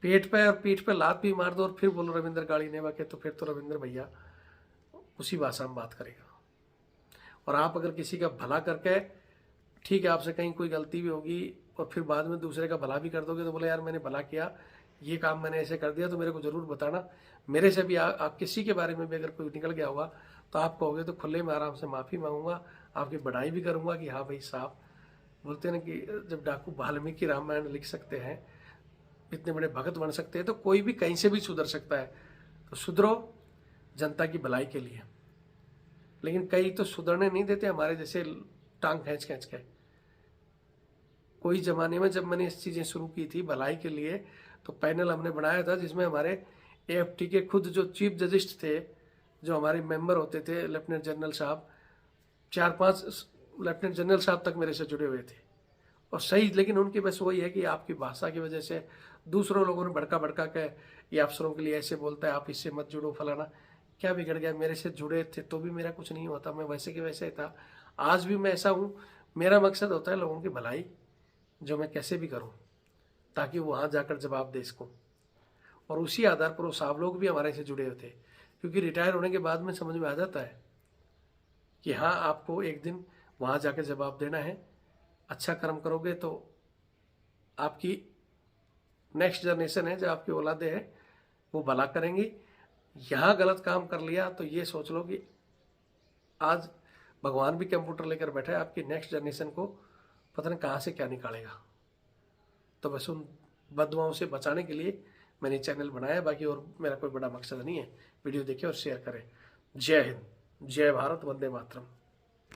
पेट पे और पीठ पे लात भी मार दो और फिर बोलो रविंदर गाड़ी नहीं बाके, तो फिर तो रविंदर भैया उसी भाषा में बात करेगा। और आप अगर किसी का भला करके, ठीक है आपसे कहीं कोई गलती भी होगी और फिर बाद में दूसरे का भला भी कर दोगे तो बोले यार मैंने भला किया, ये काम मैंने ऐसे कर दिया तो मेरे को ज़रूर बताना। मेरे से भी आप किसी के बारे में भी अगर कोई निकल गया होगा तो आप कहोगे तो खुले में आराम से माफ़ी मांगूंगा, आपकी बढ़ाई भी करूंगा कि हाँ भाई साहब। बोलते हैं ना कि जब डाकू वाल्मीकि रामायण लिख सकते हैं, इतने बड़े भगत बन सकते हैं, तो कोई भी कहीं से भी सुधर सकता है। तो सुधरो जनता की भलाई के लिए। लेकिन कई तो सुधरने नहीं देते हमारे जैसे टांग खींच खींच के। कोई ज़माने में जब मैंने इस चीज़ें शुरू की थी भलाई के लिए, तो पैनल हमने बनाया था जिसमें हमारे AFT के खुद जो चीफ जजिस्ट थे, जो हमारे मेंबर होते थे, लेफ्टिनेंट जनरल साहब, 4-5 लेफ्टिनेंट जनरल साहब तक मेरे से जुड़े हुए थे। और सही, लेकिन उनकी बस वही है कि आपकी भाषा की वजह से दूसरों लोगों ने भड़का भड़का के ये अफसरों के लिए ऐसे बोलता है, आप इससे मत जुड़ो फलाना। क्या बिगड़ गया, मेरे से जुड़े थे तो भी मेरा कुछ नहीं होता, मैं वैसे के वैसे था, आज भी मैं ऐसा हूँ। मेरा मकसद होता है लोगों की भलाई, जो मैं कैसे भी करूँ ताकि वो वहाँ जाकर जवाब दे सकूँ। और उसी आधार पर वो साहब लोग भी हमारे से जुड़े होते, क्योंकि रिटायर होने के बाद में समझ में आ जाता है कि हाँ आपको एक दिन वहाँ जाकर जवाब देना है। अच्छा कर्म करोगे तो आपकी नेक्स्ट जनरेशन है, जो आपकी औलादे हैं, वो भला करेंगी। यहाँ गलत काम कर लिया तो ये सोच लो कि आज भगवान भी कंप्यूटर लेकर बैठा है, आपकी नेक्स्ट जनरेशन को पता नहीं कहाँ से क्या निकालेगा। तो बस उन बददुआओं से बचाने के लिए मैंने चैनल बनाया, बाकी और मेरा कोई बड़ा मकसद नहीं है। वीडियो देखें और शेयर करें। जय हिंद, जय भारत, वंदे मातरम।